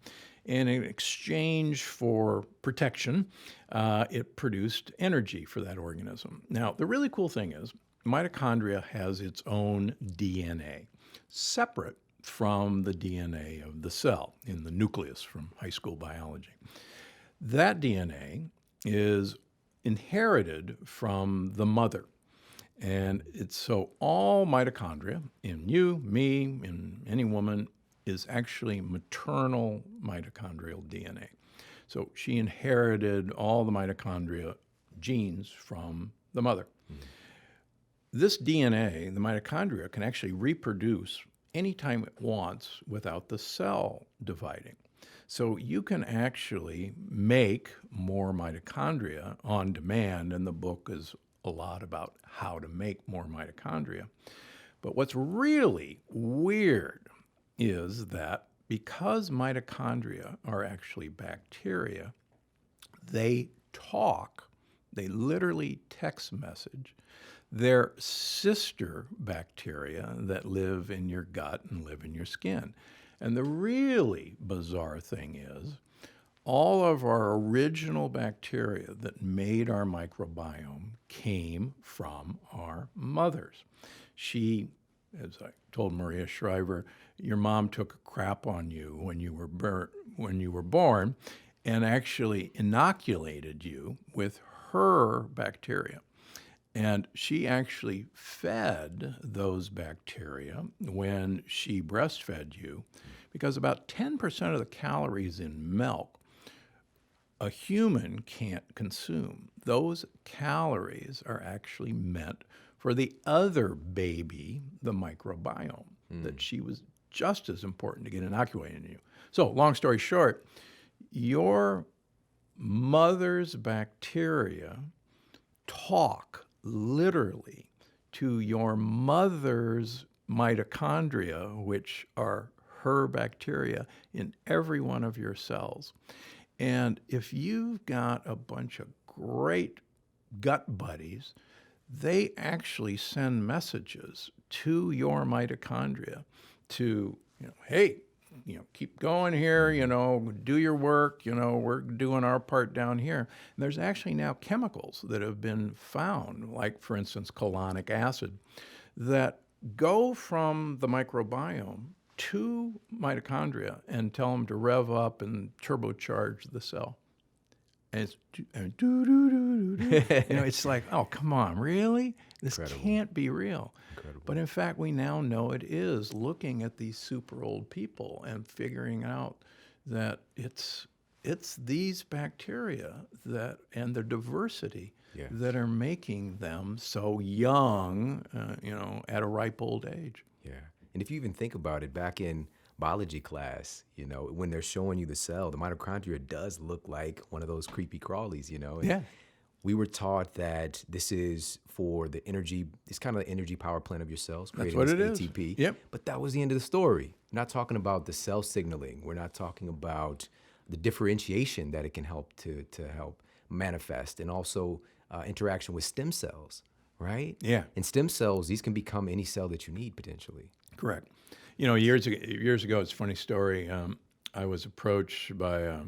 And in exchange for protection, it produced energy for that organism. Now, the really cool thing is mitochondria has its own DNA, separate from the DNA of the cell in the nucleus from high school biology. That DNA is inherited from the mother. And it's so all mitochondria in you, me, in any woman is actually maternal mitochondrial DNA. So she inherited all the mitochondria genes from the mother. Mm-hmm. This DNA, the mitochondria, can actually reproduce anytime it wants without the cell dividing. So you can actually make more mitochondria on demand, and the book is a lot about how to make more mitochondria. But what's really weird is that because mitochondria are actually bacteria, they talk, they literally text message their sister bacteria that live in your gut and live in your skin. And the really bizarre thing is, all of our original bacteria that made our microbiome came from our mothers. She, as I told Maria Shriver, your mom took a crap on you when you were born and actually inoculated you with her bacteria. And she actually fed those bacteria when she breastfed you, because about 10% of the calories in milk a human can't consume. Those calories are actually meant for the other baby, the microbiome, that she was just as important to get inoculated in you. So, long story short, your mother's bacteria talk literally to your mother's mitochondria, which are her bacteria in every one of your cells. And if you've got a bunch of great gut buddies, they actually send messages to your mitochondria to, hey, keep going here, do your work, we're doing our part down here. And there's actually now chemicals that have been found, like, for instance, colonic acid, that go from the microbiome to mitochondria and tell them to rev up and turbocharge the cell. And it's it's like, oh, come on, really? This Incredible. Can't be real. Incredible. But in fact, we now know it is, looking at these super old people and figuring out that it's these bacteria that and the diversity that are making them so young, at a ripe old age. Yeah. And if you even think about it, back in biology class, when they're showing you the cell, the mitochondria does look like one of those creepy crawlies, And Yeah. we were taught that this is for the energy, it's kind of the energy power plant of your cells, That's creating what this it is. ATP. Yep. But that was the end of the story. We're not talking about the cell signaling. We're not talking about the differentiation that it can help to help manifest, and also interaction with stem cells, right? Yeah. And stem cells, these can become any cell that you need potentially. Correct. Years ago, it's a funny story. I was approached by a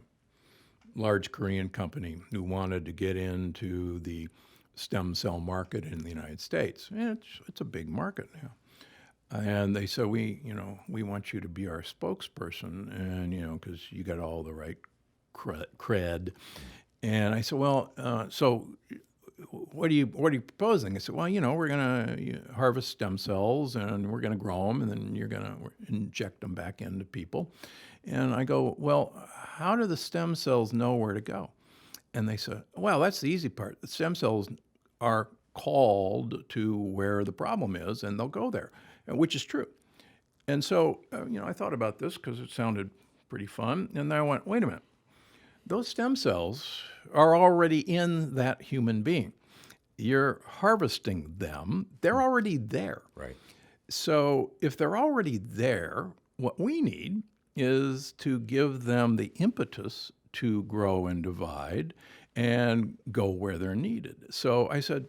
large Korean company who wanted to get into the stem cell market in the United States. And it's a big market now. And they said, we want you to be our spokesperson, and, because you got all the right cred. And I said, well, so what are you proposing? I said, well, we're going to harvest stem cells and we're going to grow them and then you're going to inject them back into people. And I go, well, how do the stem cells know where to go? And they said, well, that's the easy part. The stem cells are called to where the problem is and they'll go there, which is true. And so, I thought about this because it sounded pretty fun. And then I went, wait a minute. Those stem cells are already in that human being. You're harvesting them. They're already there. Right. So if they're already there, what we need is to give them the impetus to grow and divide and go where they're needed. So I said,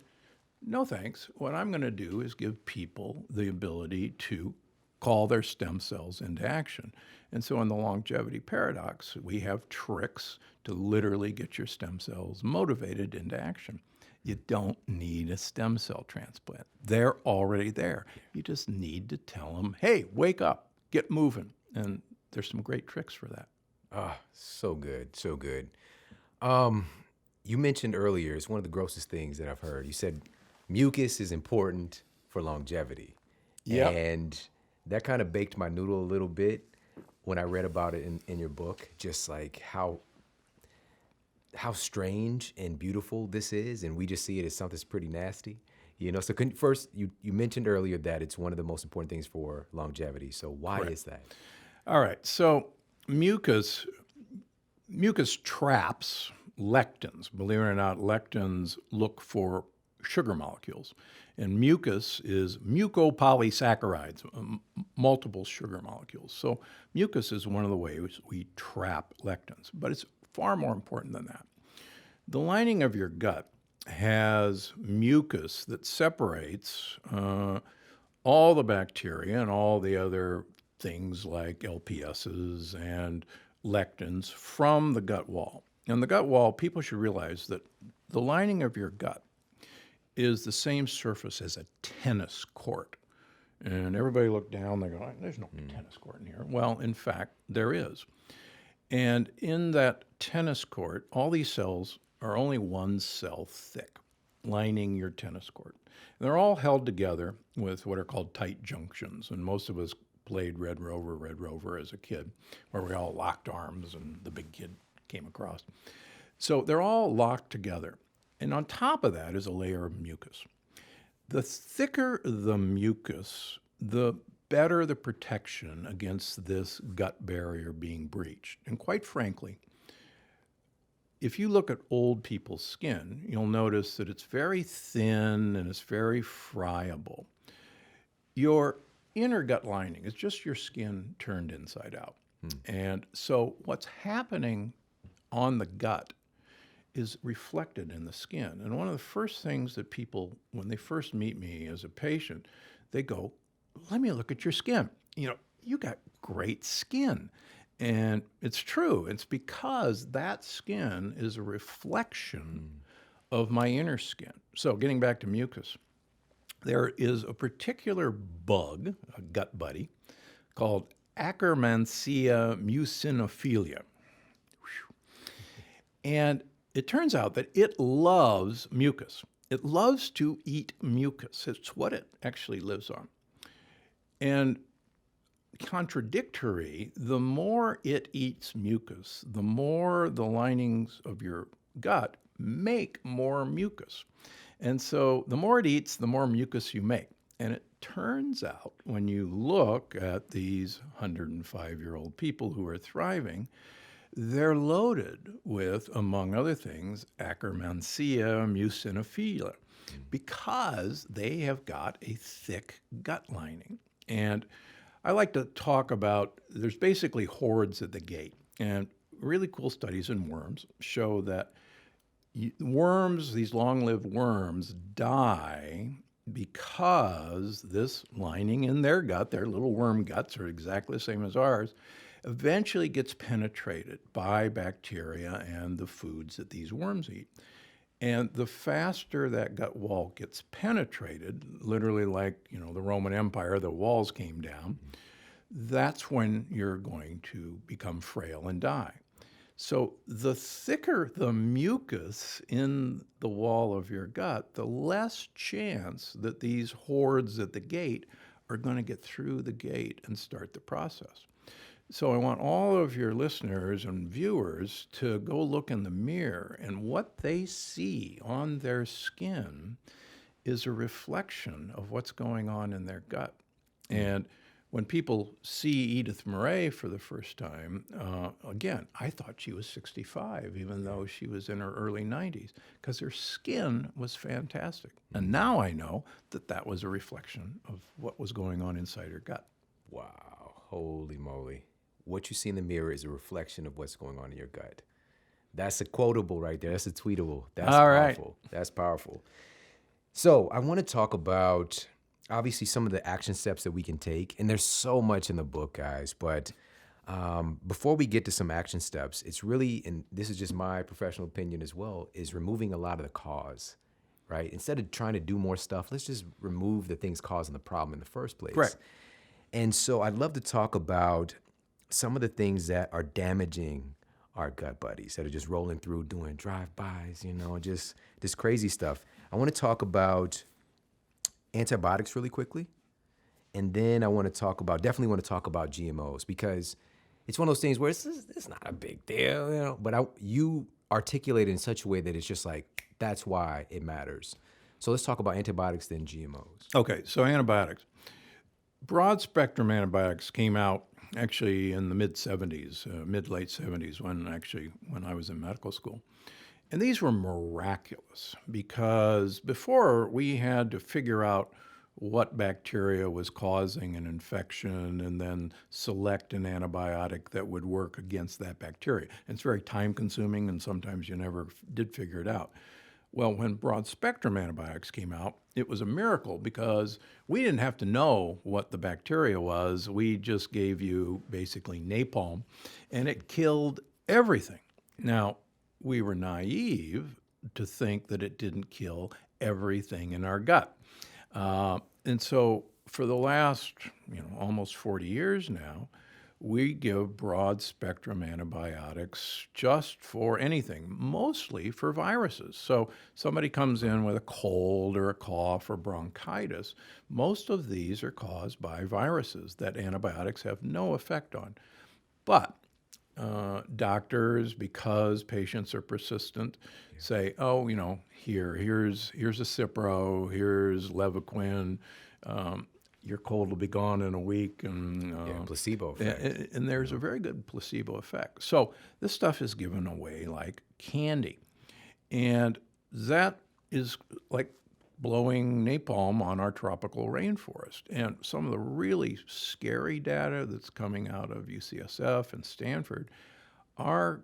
no thanks. What I'm going to do is give people the ability to call their stem cells into action. And so in the longevity paradox, we have tricks to literally get your stem cells motivated into action. You don't need a stem cell transplant. They're already there. You just need to tell them, hey, wake up, get moving. And there's some great tricks for that. Ah, so good, so good. You mentioned earlier, it's one of the grossest things that I've heard. You said mucus is important for longevity. Yeah. And that kind of baked my noodle a little bit when I read about it in your book, just like how strange and beautiful this is. And we just see it as something that's pretty nasty. So first, you mentioned earlier that it's one of the most important things for longevity. So why Correct. is that? All right. So mucus traps lectins. Believe it or not, lectins look for sugar molecules. And mucus is mucopolysaccharides, multiple sugar molecules. So mucus is one of the ways we trap lectins, but it's far more important than that. The lining of your gut has mucus that separates all the bacteria and all the other things like LPSs and lectins from the gut wall. And the gut wall, people should realize that the lining of your gut is the same surface as a tennis court. And everybody look down, they go, there's no tennis court in here. Well, in fact, there is. And in that tennis court, all these cells are only one cell thick, lining your tennis court. And they're all held together with what are called tight junctions. And most of us played Red Rover as a kid, where we all locked arms and the big kid came across. So they're all locked together. And on top of that is a layer of mucus. The thicker the mucus, the better the protection against this gut barrier being breached. And quite frankly, if you look at old people's skin, you'll notice that it's very thin and it's very friable. Your inner gut lining is just your skin turned inside out. And so what's happening on the gut is reflected in the skin. And one of the first things that people, when they first meet me as a patient, they go, let me look at your skin. You got great skin. And it's true. It's because that skin is a reflection of my inner skin. So getting back to mucus, there is a particular bug, a gut buddy, called Akkermansia mucinophilia. And it turns out that it loves mucus. It loves to eat mucus. It's what it actually lives on. And contradictory, the more it eats mucus, the more the linings of your gut make more mucus. And so the more it eats, the more mucus you make. And it turns out when you look at these 105-year-old people who are thriving, they're loaded with, among other things, Akkermansia mucinophilia, because they have got a thick gut lining. And I like to talk about, there's basically hordes at the gate. And really cool studies in worms show that worms, these long-lived worms, die because this lining in their gut, their little worm guts are exactly the same as ours, eventually gets penetrated by bacteria and the foods that these worms eat. And the faster that gut wall gets penetrated, literally like, the Roman Empire, the walls came down, that's when you're going to become frail and die. So the thicker the mucus in the wall of your gut, the less chance that these hordes at the gate are going to get through the gate and start the process. So I want all of your listeners and viewers to go look in the mirror, and what they see on their skin is a reflection of what's going on in their gut. And when people see Edith Murray for the first time, again, I thought she was 65, even though she was in her early 90s, because her skin was fantastic. And now I know that that was a reflection of what was going on inside her gut. Wow, holy moly. What you see in the mirror is a reflection of what's going on in your gut. That's a quotable right there. That's a tweetable. That's All powerful. right. That's powerful. So I want to talk about, obviously, some of the action steps that we can take. And there's so much in the book, guys. But before we get to some action steps, it's really, and this is just my professional opinion as well, is removing a lot of the cause, right? Instead of trying to do more stuff, let's just remove the things causing the problem in the first place. Correct. And so I'd love to talk about some of the things that are damaging our gut buddies, that are just rolling through, doing drive-bys, just this crazy stuff. I want to talk about antibiotics really quickly. And then I definitely want to talk about GMOs, because it's one of those things where it's not a big deal, but you articulate it in such a way that it's just like, that's why it matters. So let's talk about antibiotics, then GMOs. Okay, so antibiotics. Broad spectrum antibiotics came out actually in the mid-late 70s, when I was in medical school. And these were miraculous, because before we had to figure out what bacteria was causing an infection and then select an antibiotic that would work against that bacteria. And it's very time consuming, and sometimes you never did figure it out. Well, when broad spectrum antibiotics came out, it was a miracle, because we didn't have to know what the bacteria was. We just gave you basically napalm, and it killed everything. Now, we were naive to think that it didn't kill everything in our gut. And so for the last, almost 40 years now, we give broad spectrum antibiotics just for anything, mostly for viruses. So somebody comes in with a cold or a cough or bronchitis. Most of these are caused by viruses that antibiotics have no effect on. But doctors, because patients are persistent, say, oh, here's a Cipro, here's Levaquin, your cold will be gone in a week. And placebo effect. and there's a very good placebo effect. So this stuff is given away like candy. And that is like blowing napalm on our tropical rainforest. And some of the really scary data that's coming out of UCSF and Stanford, our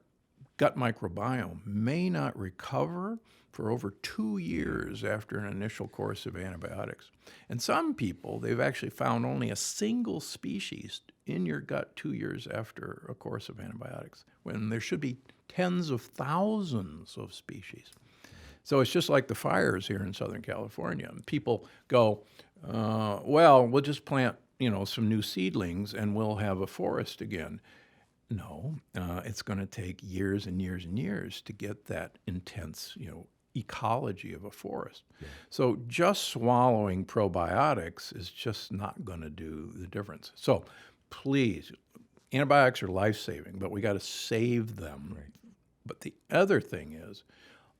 gut microbiome may not recover for over 2 years after an initial course of antibiotics. And some people, they've actually found only a single species in your gut 2 years after a course of antibiotics, when there should be tens of thousands of species. So it's just like the fires here in Southern California. People go, well, we'll just plant, some new seedlings and we'll have a forest again. No, it's going to take years and years and years to get that intense, ecology of a forest. Yeah. So just swallowing probiotics is just not going to do the difference. So please, antibiotics are life-saving, but we got to save them. Right. But the other thing is,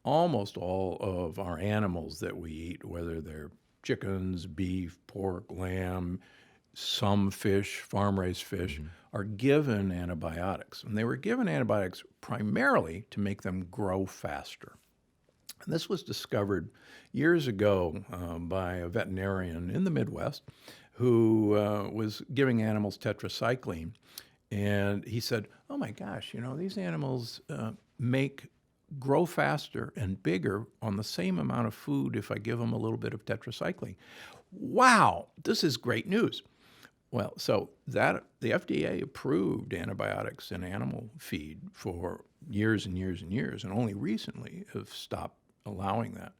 almost all of our animals that we eat, whether they're chickens, beef, pork, lamb, some fish, farm-raised fish, are given antibiotics. And they were given antibiotics primarily to make them grow faster. And this was discovered years ago by a veterinarian in the Midwest who was giving animals tetracycline. And he said, oh my gosh, these animals make grow faster and bigger on the same amount of food if I give them a little bit of tetracycline. Wow, this is great news. Well, so that the FDA approved antibiotics in animal feed for years and years and years, and only recently have stopped allowing that.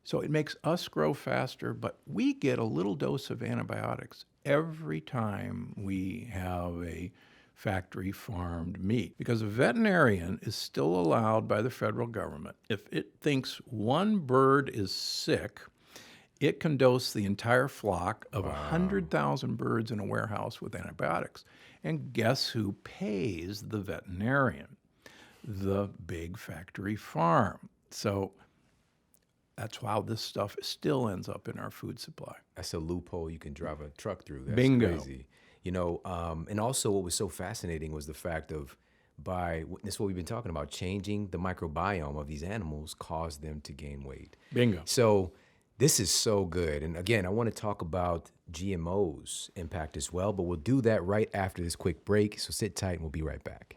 So it makes us grow faster, but we get a little dose of antibiotics every time we have a factory farmed meat, because a veterinarian is still allowed by the federal government. If it thinks one bird is sick, it can dose the entire flock of 100,000 birds in a warehouse with antibiotics. And guess who pays the veterinarian? The big factory farm. So that's how this stuff still ends up in our food supply. That's a loophole you can drive a truck through. That's Bingo. crazy. You know, and also what was so fascinating was the fact of this is what we've been talking about, changing the microbiome of these animals caused them to gain weight. Bingo. So this is so good. And again, I want to talk about GMOs impact as well, but we'll do that right after this quick break. So sit tight and we'll be right back.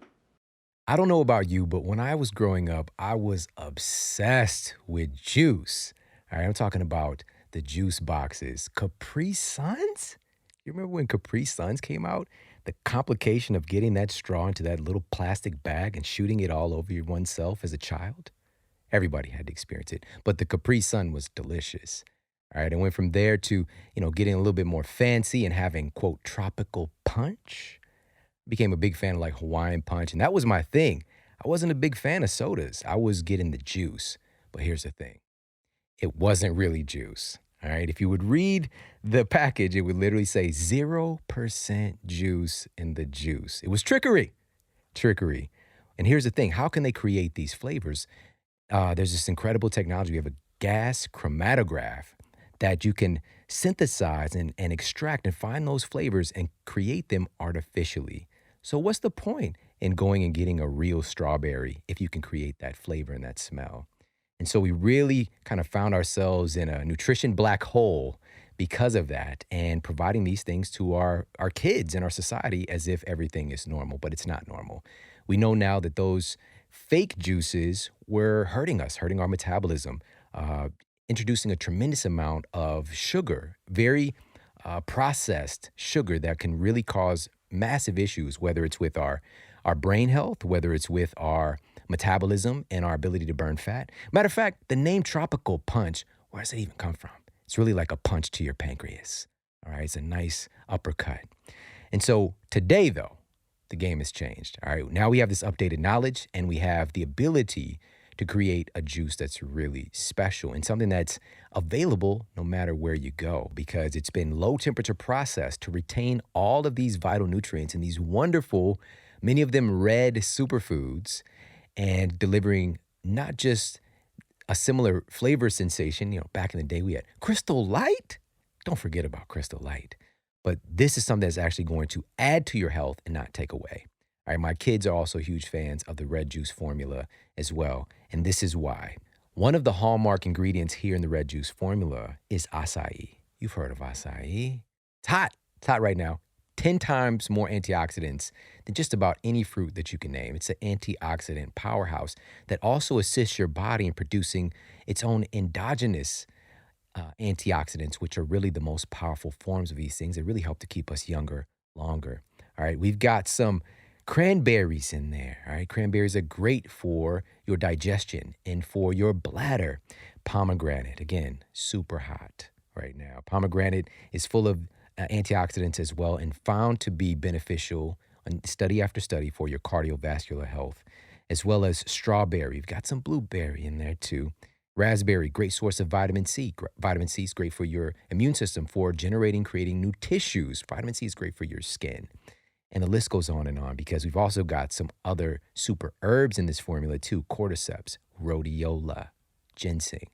I don't know about you, but when I was growing up, I was obsessed with juice. All right, I'm talking about the juice boxes. Capri Suns? You remember when Capri Suns came out? The complication of getting that straw into that little plastic bag and shooting it all over oneself as a child? Everybody had to experience it. But the Capri Sun was delicious. All right, I went from there to, getting a little bit more fancy and having, quote, tropical punch. Became a big fan of like Hawaiian punch, and that was my thing. I wasn't a big fan of sodas. I was getting the juice. But here's the thing. It wasn't really juice. All right, if you would read the package, it would literally say 0% juice in the juice. It was trickery. And here's the thing. How can they create these flavors? There's this incredible technology. We have a gas chromatograph that you can synthesize and extract and find those flavors and create them artificially. So what's the point in going and getting a real strawberry if you can create that flavor and that smell? And so we really kind of found ourselves in a nutrition black hole because of that, and providing these things to our kids and our society as if everything is normal, but it's not normal. We know now that those fake juices were hurting us, hurting our metabolism, introducing a tremendous amount of sugar, very processed sugar that can really cause massive issues, whether it's with our brain health, whether it's with our metabolism and our ability to burn fat. Matter of fact, the name tropical punch, where does it even come from? It's really like a punch to your pancreas. All right, it's a nice uppercut. And so today, though, the game has changed. All right, now we have this updated knowledge and we have the ability to create a juice that's really special and something that's available no matter where you go, because it's been low temperature processed to retain all of these vital nutrients and these wonderful, many of them red superfoods, and delivering not just a similar flavor sensation. Back in the day we had Crystal Light. Don't forget about Crystal Light. But this is something that's actually going to add to your health and not take away. All right, my kids are also huge fans of the red juice formula as well. And this is why. One of the hallmark ingredients here in the red juice formula is acai. You've heard of acai. It's hot. It's hot right now. 10 times more antioxidants than just about any fruit that you can name. It's an antioxidant powerhouse that also assists your body in producing its own endogenous antioxidants, which are really the most powerful forms of these things that really help to keep us younger longer. All right, we've got some cranberries in there. All right, cranberries are great for your digestion and for your bladder. Pomegranate, again, super hot right now. Pomegranate is full of antioxidants as well, and found to be beneficial on study after study for your cardiovascular health, as well as strawberry. You've got some blueberry in there too. Raspberry, great source of vitamin C. Vitamin C is great for your immune system, for creating new tissues. Vitamin C is great for your skin. And the list goes on, because we've also got some other super herbs in this formula too. Cordyceps, rhodiola, ginseng.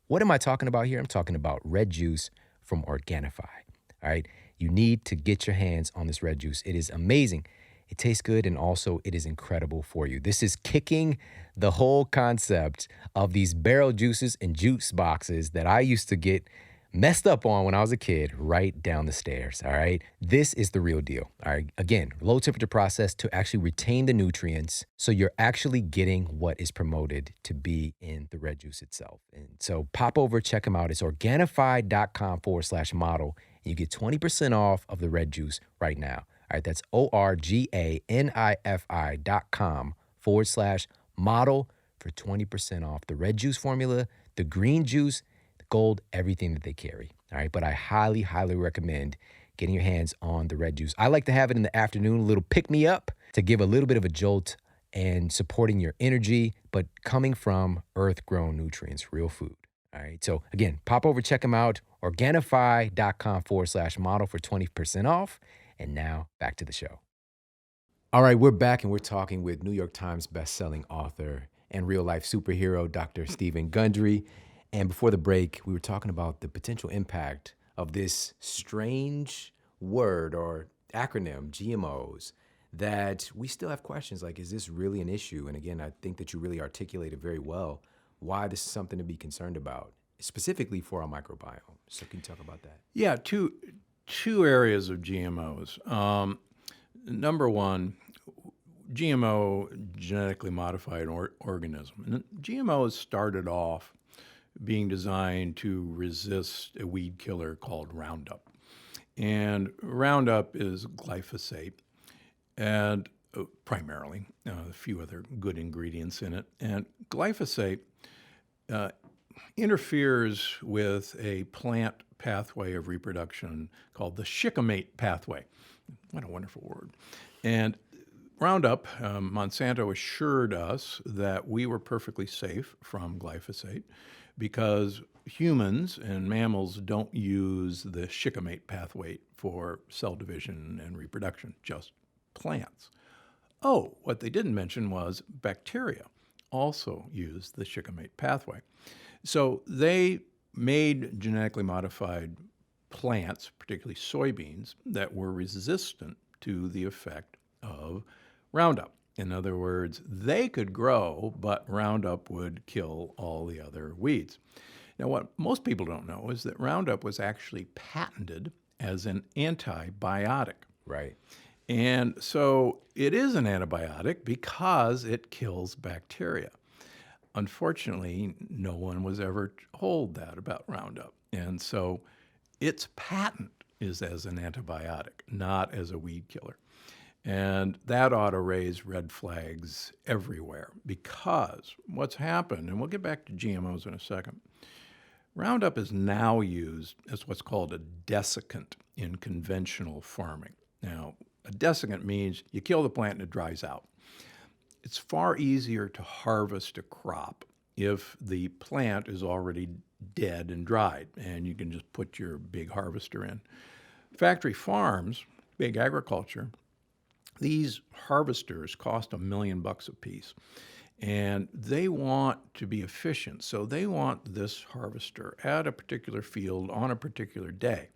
What am I talking about here? I'm talking about red juice from Organifi. All right, you need to get your hands on this red juice. It is amazing. It tastes good, and also it is incredible for you. This is kicking the whole concept of these barrel juices and juice boxes that I used to get messed up on when I was a kid right down the stairs, all right? This is the real deal, all right? Again, low temperature process to actually retain the nutrients so you're actually getting what is promoted to be in the red juice itself. And so pop over, check them out. It's Organifi.com/model. And you get 20% off of the red juice right now. All right, that's Organifi.com/model for 20% off the red juice formula, the green juice, the gold, everything that they carry. All right, but I highly, highly recommend getting your hands on the red juice. I like to have it in the afternoon, a little pick me up to give a little bit of a jolt and supporting your energy, but coming from earth-grown nutrients, real food. All right, so again, pop over, check them out, Organifi.com/model for 20% off. And now back to the show. All right, we're back and we're talking with New York Times bestselling author and real-life superhero, Dr. Stephen Gundry. And before the break, we were talking about the potential impact of this strange word or acronym, GMOs, that we still have questions like, is this really an issue? And again, I think that you really articulated very well why this is something to be concerned about, specifically for our microbiome. So can you talk about that? Yeah, two areas of GMOs. Number one, GMO, genetically modified organism. And GMOs started off being designed to resist a weed killer called Roundup. And Roundup is glyphosate, and primarily a few other good ingredients in it. And glyphosate interferes with a plant pathway of reproduction called the shikimate pathway. What a wonderful word. And Roundup, Monsanto assured us that we were perfectly safe from glyphosate because humans and mammals don't use the shikimate pathway for cell division and reproduction, just plants. Oh, what they didn't mention was bacteria also use the shikimate pathway. So they made genetically modified plants, particularly soybeans, that were resistant to the effect of Roundup. In other words, they could grow, but Roundup would kill all the other weeds. Now, what most people don't know is that Roundup was actually patented as an antibiotic. Right. And so it is an antibiotic because it kills bacteria. Unfortunately, no one was ever told that about Roundup. And so its patent is as an antibiotic, not as a weed killer. And that ought to raise red flags everywhere because what's happened, and we'll get back to GMOs in a second, Roundup is now used as what's called a desiccant in conventional farming. Now, a desiccant means you kill the plant and it dries out. It's far easier to harvest a crop if the plant is already dead and dried, and you can just put your big harvester in. Factory farms, big agriculture, these harvesters cost $1 million a piece, and they want to be efficient. So they want this harvester at a particular field on a particular day.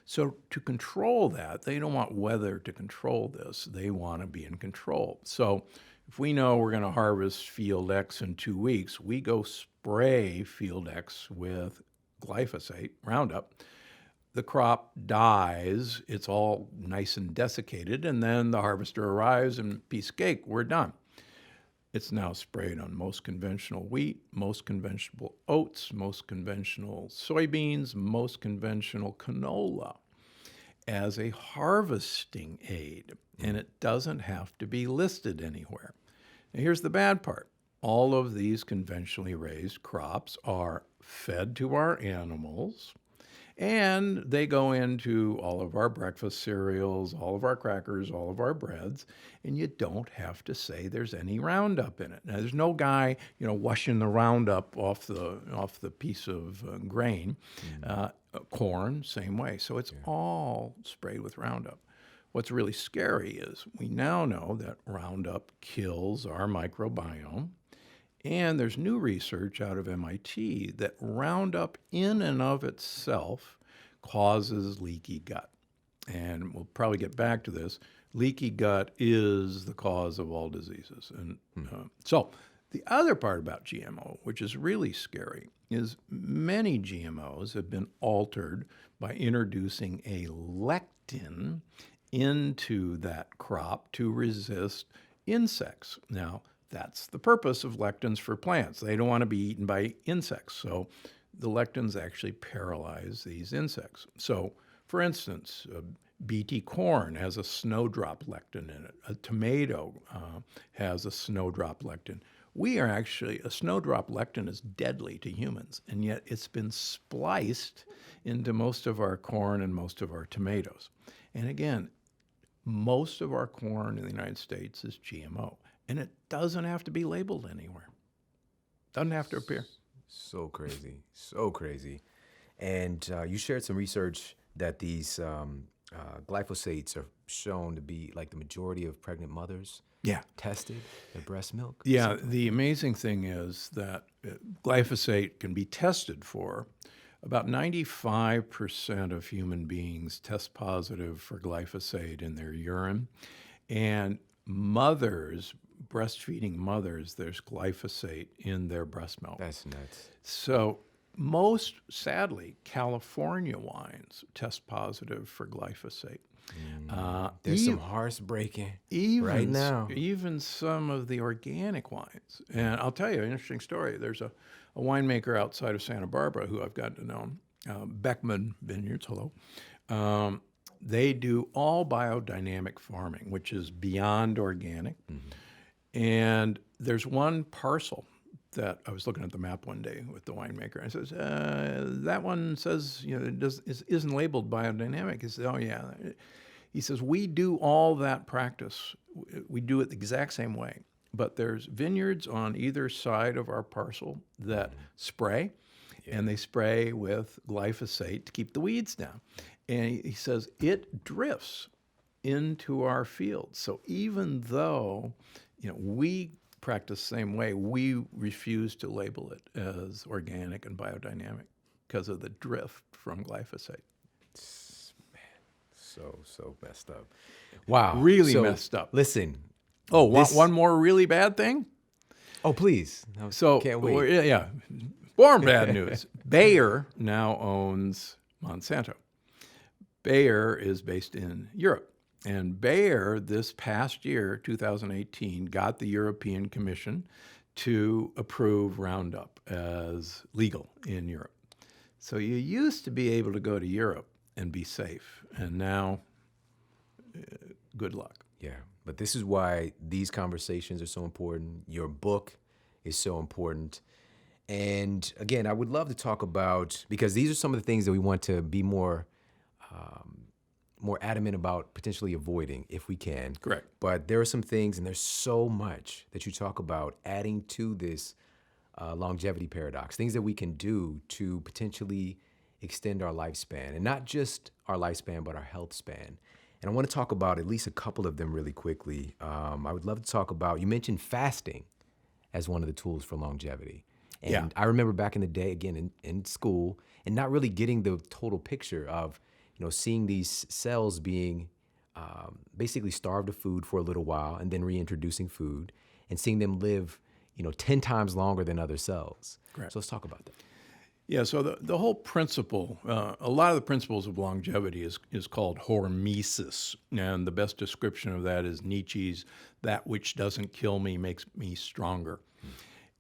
So to control that, they don't want weather to control this. They want to be in control. So if we know we're going to harvest field X in 2 weeks, we go spray field X with glyphosate, Roundup. The crop dies, it's all nice and desiccated, and then the harvester arrives and piece of cake, we're done. It's now sprayed on most conventional wheat, most conventional oats, most conventional soybeans, most conventional canola as a harvesting aid, and it doesn't have to be listed anywhere. Now, here's the bad part. All of these conventionally raised crops are fed to our animals, and they go into all of our breakfast cereals, all of our crackers, all of our breads, and you don't have to say there's any Roundup in it. Now, there's no guy, washing the Roundup off the piece of grain. Corn, same way. So it's all sprayed with Roundup. What's really scary is we now know that Roundup kills our microbiome. And there's new research out of MIT that Roundup in and of itself causes leaky gut. And we'll probably get back to this. Leaky gut is the cause of all diseases. And so the other part about GMO, which is really scary, is many GMOs have been altered by introducing a lectin into that crop to resist insects. Now, that's the purpose of lectins for plants. They don't want to be eaten by insects. So the lectins actually paralyze these insects. So, for instance, BT corn has a snowdrop lectin in it. A tomato has a snowdrop lectin. A snowdrop lectin is deadly to humans, and yet it's been spliced into most of our corn and most of our tomatoes. And again, most of our corn in the United States is GMO, and it doesn't have to be labeled anywhere. Doesn't have to appear. So crazy, so crazy. And you shared some research that these glyphosates are shown to be like the majority of pregnant mothers tested their breast milk. Yeah, the amazing thing is that glyphosate can be tested for. About 95% of human beings test positive for glyphosate in their urine. And breastfeeding mothers, there's glyphosate in their breast milk. That's nuts. So most, sadly, California wines test positive for glyphosate. There's some hearts breaking right now. Even some of the organic wines. And I'll tell you an interesting story. There's a winemaker outside of Santa Barbara who I've gotten to know, Beckman Vineyards, hello. They do all biodynamic farming, which is beyond organic. Mm-hmm. And there's one parcel that I was looking at the map one day with the winemaker, and I says, that one says, isn't labeled biodynamic. He says, oh yeah. He says, we do all that practice. We do it the exact same way, but there's vineyards on either side of our parcel that spray, and they spray with glyphosate to keep the weeds down. And he says, it drifts into our fields. So even though, we practice the same way, we refuse to label it as organic and biodynamic because of the drift from glyphosate. Man, so messed up. Wow. Really messed up. Listen. Oh, one more really bad thing? Oh, please. Can't wait. Yeah. More bad news. Bayer now owns Monsanto. Bayer is based in Europe. And Bayer, this past year, 2018, got the European Commission to approve Roundup as legal in Europe. So you used to be able to go to Europe and be safe, and now, good luck. Yeah, but this is why these conversations are so important. Your book is so important. And again, I would love to talk about, because these are some of the things that we want to be more adamant about potentially avoiding if we can. Correct. But there are some things, and there's so much that you talk about adding to this longevity paradox, things that we can do to potentially extend our lifespan, and not just our lifespan, but our health span. And I want to talk about at least a couple of them really quickly. I would love to talk about, you mentioned fasting as one of the tools for longevity. And I remember back in the day, again, in school, and not really getting the total picture of, seeing these cells being basically starved of food for a little while and then reintroducing food, and seeing them live, 10 times longer than other cells. Correct. So let's talk about that. Yeah, so the whole principle, a lot of the principles of longevity is called hormesis. And the best description of that is Nietzsche's, that which doesn't kill me makes me stronger.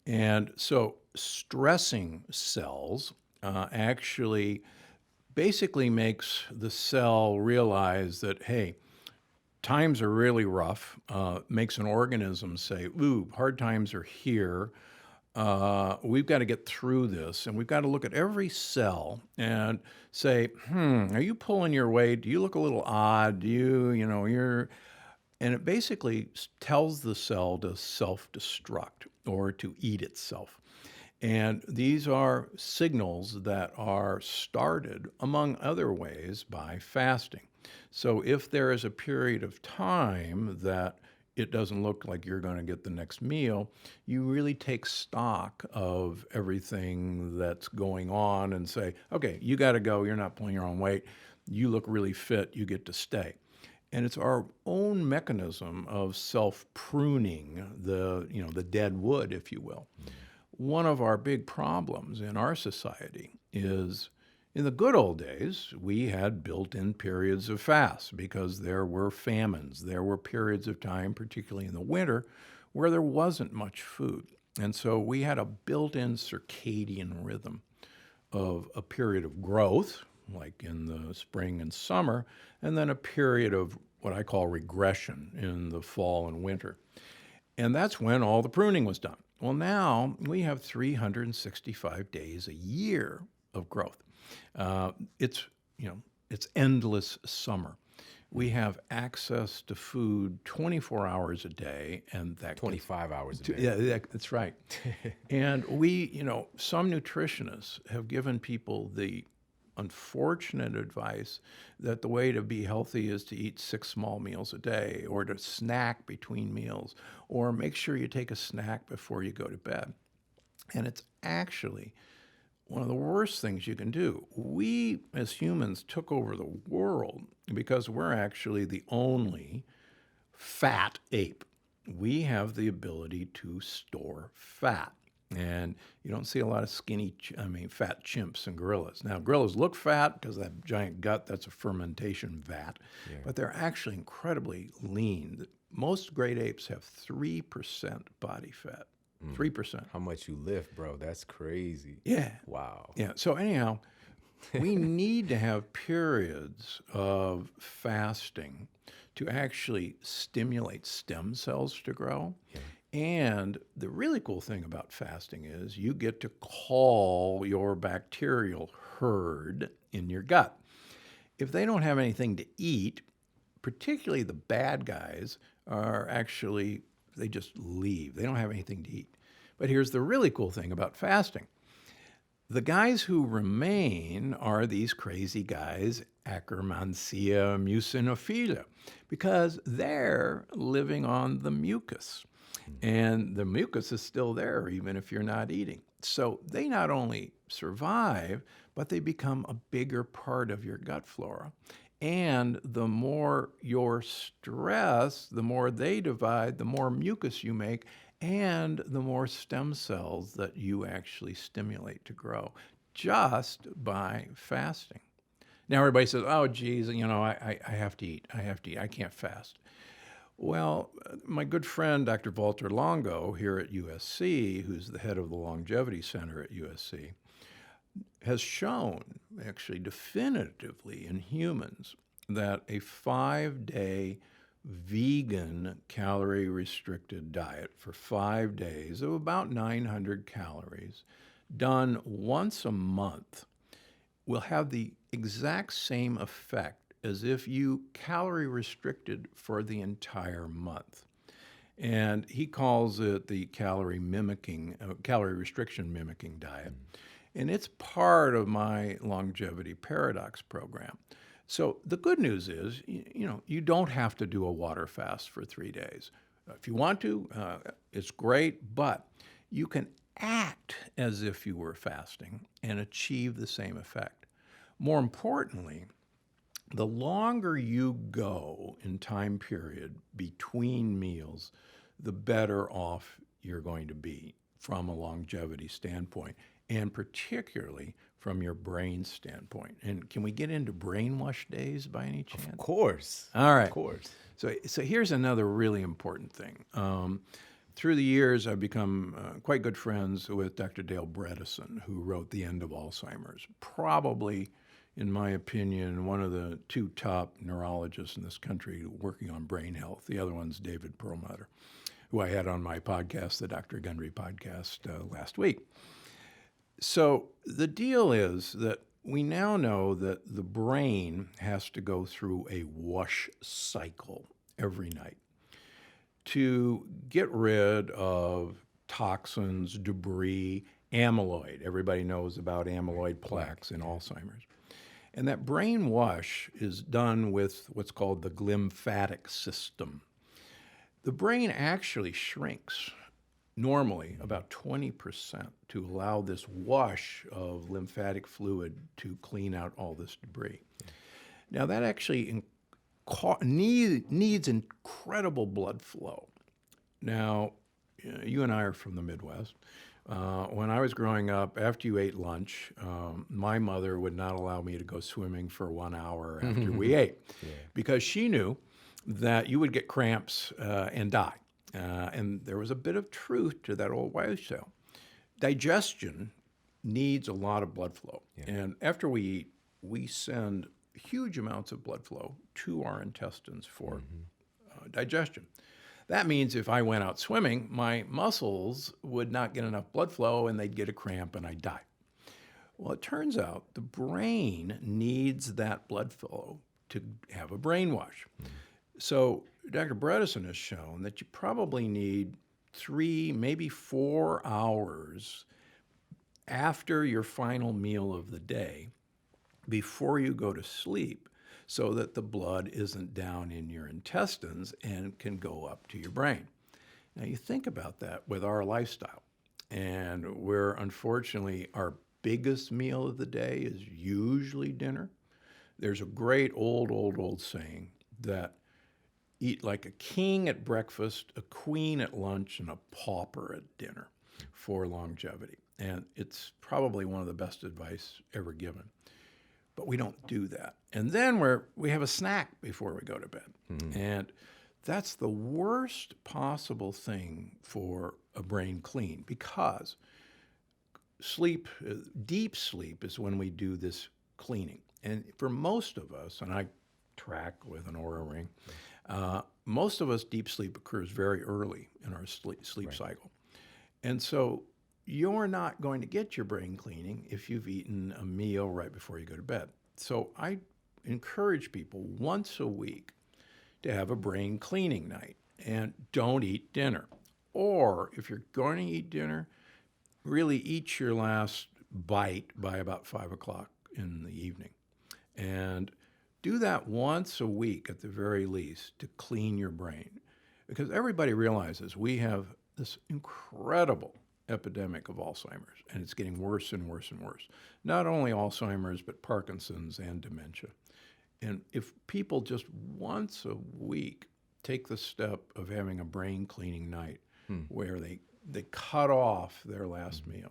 And so stressing cells actually basically makes the cell realize that, hey, times are really rough, makes an organism say, ooh, hard times are here. We've got to get through this, and we've got to look at every cell and say, are you pulling your weight? Do you look a little odd? Do you, and it basically tells the cell to self-destruct or to eat itself. And these are signals that are started, among other ways, by fasting. So if there is a period of time that it doesn't look like you're going to get the next meal, you really take stock of everything that's going on and say, okay, you got to go. You're not pulling your own weight. You look really fit. You get to stay. And it's our own mechanism of self-pruning the dead wood, if you will. one of our big problems in our society is in the good old days, we had built-in periods of fast because there were famines. There were periods of time, particularly in the winter, where there wasn't much food. And so we had a built-in circadian rhythm of a period of growth, like in the spring and summer, and then a period of what I call regression in the fall and winter. And that's when all the pruning was done. Well, now we have 365 days a year of growth. It's endless summer. We have access to food 24 hours a day, and that 25 hours a day. Yeah, that's right. And some nutritionists have given people the unfortunate advice that the way to be healthy is to eat 6 small meals a day, or to snack between meals, or make sure you take a snack before you go to bed. And it's actually one of the worst things you can do. We, as humans, took over the world because we're actually the only fat ape. We have the ability to store fat. And you don't see a lot of fat chimps and gorillas. Now, gorillas look fat because that giant gut, that's a fermentation vat. Yeah. But they're actually incredibly lean. Most great apes have 3% body fat. 3%. How much you lift, bro? That's crazy. Yeah. Wow. Yeah. So anyhow, we need to have periods of fasting to actually stimulate stem cells to grow. Yeah. And the really cool thing about fasting is you get to call your bacterial herd in your gut. If they don't have anything to eat, particularly the bad guys are actually, they just leave. They don't have anything to eat. But here's the really cool thing about fasting. The guys who remain are these crazy guys, Akkermansia mucinophila, because they're living on the mucus. And the mucus is still there even if you're not eating. So they not only survive, but they become a bigger part of your gut flora. And the more you're stressed, the more they divide, the more mucus you make, and the more stem cells that you actually stimulate to grow just by fasting. Now everybody says, oh, geez, I have to eat. I can't fast. Well, my good friend, Dr. Walter Longo here at USC, who's the head of the Longevity Center at USC, has shown actually definitively in humans that a 5-day vegan calorie-restricted diet for 5 days of about 900 calories done once a month will have the exact same effect as if you calorie restricted for the entire month. And he calls it the calorie restriction mimicking diet. And it's part of my longevity paradox program. So the good news is, you don't have to do a water fast for 3 days. If you want to, it's great, but you can act as if you were fasting and achieve the same effect. More importantly, the longer you go in time period between meals, the better off you're going to be from a longevity standpoint, and particularly from your brain standpoint. And can we get into brainwash days by any chance? Of course. All right. Of course. So here's another really important thing. Through the years, I've become quite good friends with Dr. Dale Bredesen, who wrote The End of Alzheimer's. Probably, in my opinion, one of the 2 top neurologists in this country working on brain health. The other one's David Perlmutter, who I had on my podcast, the Dr. Gundry podcast, last week. So the deal is that we now know that the brain has to go through a wash cycle every night to get rid of toxins, debris, amyloid. Everybody knows about amyloid plaques in Alzheimer's. And that brain wash is done with what's called the glymphatic system. The brain actually shrinks normally about 20% to allow this wash of lymphatic fluid to clean out all this debris. Now that actually needs incredible blood flow. Now, you and I are from the Midwest. When I was growing up, after you ate lunch, my mother would not allow me to go swimming for 1 hour after we ate because she knew that you would get cramps and die. And there was a bit of truth to that old wives' tale. Digestion needs a lot of blood flow. And after we eat, we send huge amounts of blood flow to our intestines for digestion. That means if I went out swimming, my muscles would not get enough blood flow and they'd get a cramp and I'd die. Well, it turns out the brain needs that blood flow to have a brain wash. So Dr. Bredesen has shown that you probably need 3, maybe 4 hours after your final meal of the day before you go to sleep so that the blood isn't down in your intestines and can go up to your brain. Now you think about that with our lifestyle, and where unfortunately our biggest meal of the day is usually dinner. There's a great old saying that eat like a king at breakfast, a queen at lunch, and a pauper at dinner for longevity. And it's probably one of the best advice ever given. But we don't do that. And then we have a snack before we go to bed. And that's the worst possible thing for a brain clean, because sleep, deep sleep, is when we do this cleaning. And for most of us, and I track with an Oura ring, most of us, deep sleep occurs very early in our sleep cycle. And so you're not going to get your brain cleaning if you've eaten a meal right before you go to bed. So I encourage people once a week to have a brain cleaning night and don't eat dinner. Or if you're going to eat dinner, really eat your last bite by about 5 o'clock in the evening. And do that once a week at the very least to clean your brain. Because everybody realizes we have this incredible epidemic of Alzheimer's, and it's getting worse and worse and worse. Not only Alzheimer's, but Parkinson's and dementia. And if people just once a week take the step of having a brain cleaning night where they cut off their last meal.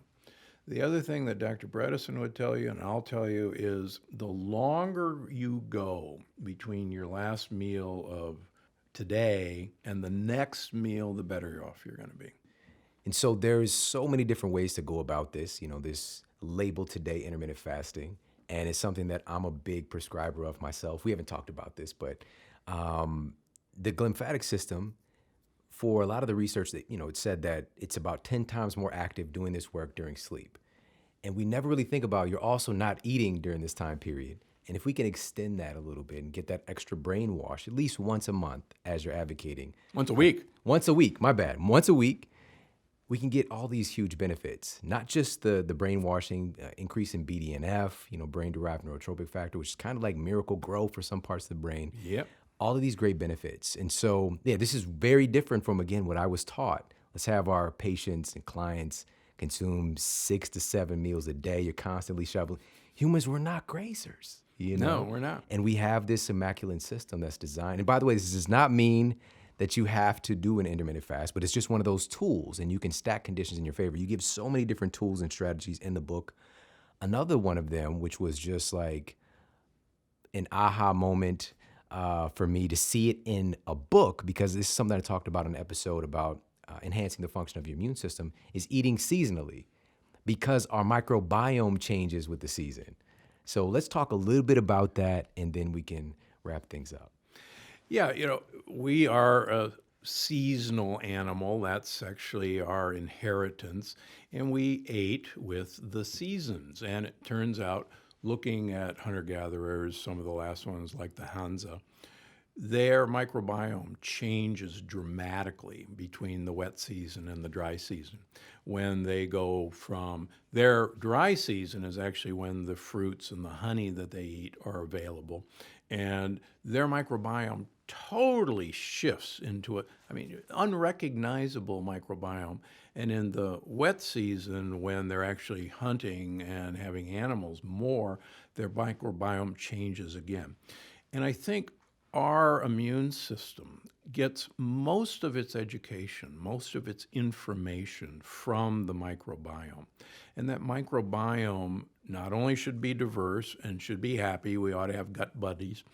The other thing that Dr. Bredesen would tell you, and I'll tell you, is the longer you go between your last meal of today and the next meal, the better off you're going to be. And so there's so many different ways to go about this, this label today, intermittent fasting. And it's something that I'm a big prescriber of myself. We haven't talked about this, but the glymphatic system, for a lot of the research that, it said that it's about 10 times more active doing this work during sleep. And we never really think about you're also not eating during this time period. And if we can extend that a little bit and get that extra brain wash at least once a month, as you're advocating. Once a week, my bad. Once a week. We can get all these huge benefits, not just the brainwashing, increase in BDNF, brain-derived neurotropic factor, which is kind of like miracle grow for some parts of the brain. Yep. All of these great benefits. And so, this is very different from, again, what I was taught. Let's have our patients and clients consume 6 to 7 meals a day. You're constantly shoveling. Humans, we're not grazers. No, we're not. And we have this immaculate system that's designed. And by the way, this does not mean that you have to do an intermittent fast, but it's just one of those tools, and you can stack conditions in your favor. You give so many different tools and strategies in the book. Another one of them, which was just like an aha moment for me to see it in a book, because this is something I talked about in an episode about enhancing the function of your immune system, is eating seasonally, because our microbiome changes with the season. So let's talk a little bit about that, and then we can wrap things up. Yeah, we are a seasonal animal. That's actually our inheritance. And we ate with the seasons. And it turns out, looking at hunter-gatherers, some of the last ones like the Hansa, their microbiome changes dramatically between the wet season and the dry season. When they go from their dry season is actually when the fruits and the honey that they eat are available. And their microbiome totally shifts into unrecognizable microbiome. And in the wet season, when they're actually hunting and having animals more, their microbiome changes again. And I think our immune system gets most of its education, most of its information from the microbiome. And that microbiome not only should be diverse and should be happy, we ought to have gut buddies.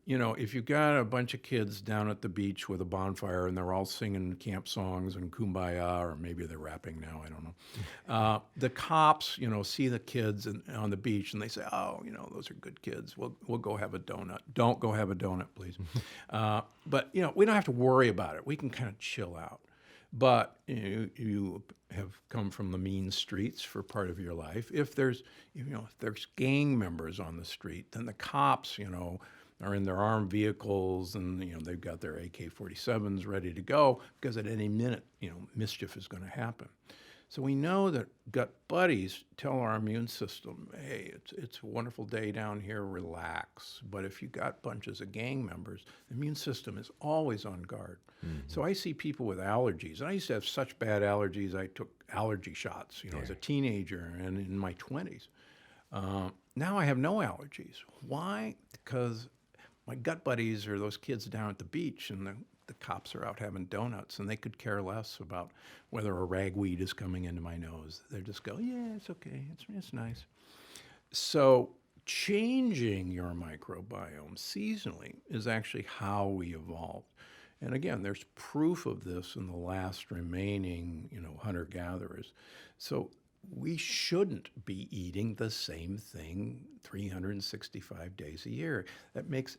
You know, if you've got a bunch of kids down at the beach with a bonfire and they're all singing camp songs and kumbaya, or maybe they're rapping now, I don't know. The cops, you know, see the kids on the beach and they say, oh, you know, those are good kids. We'll go have a donut. Don't go have a donut, please. But, you know, we don't have to worry about it. We can kind of chill out. But you have come from the mean streets for part of your life. If there's gang members on the street, then the cops, you know, are in their armed vehicles and, you know, they've got their AK-47s ready to go because at any minute, you know, mischief is going to happen. So we know that gut buddies tell our immune system, hey, it's a wonderful day down here, relax. But if you got bunches of gang members, the immune system is always on guard. Mm-hmm. So I see people with allergies. And I used to have such bad allergies, I took allergy shots, you know, as a teenager and in my 20s. Now I have no allergies. Why? Because my gut buddies are those kids down at the beach, and the cops are out having donuts, and they could care less about whether a ragweed is coming into my nose. They just go, yeah, it's okay, it's nice. So changing your microbiome seasonally is actually how we evolved. And again, there's proof of this in the last remaining, you know, hunter-gatherers. So we shouldn't be eating the same thing 365 days a year. That makes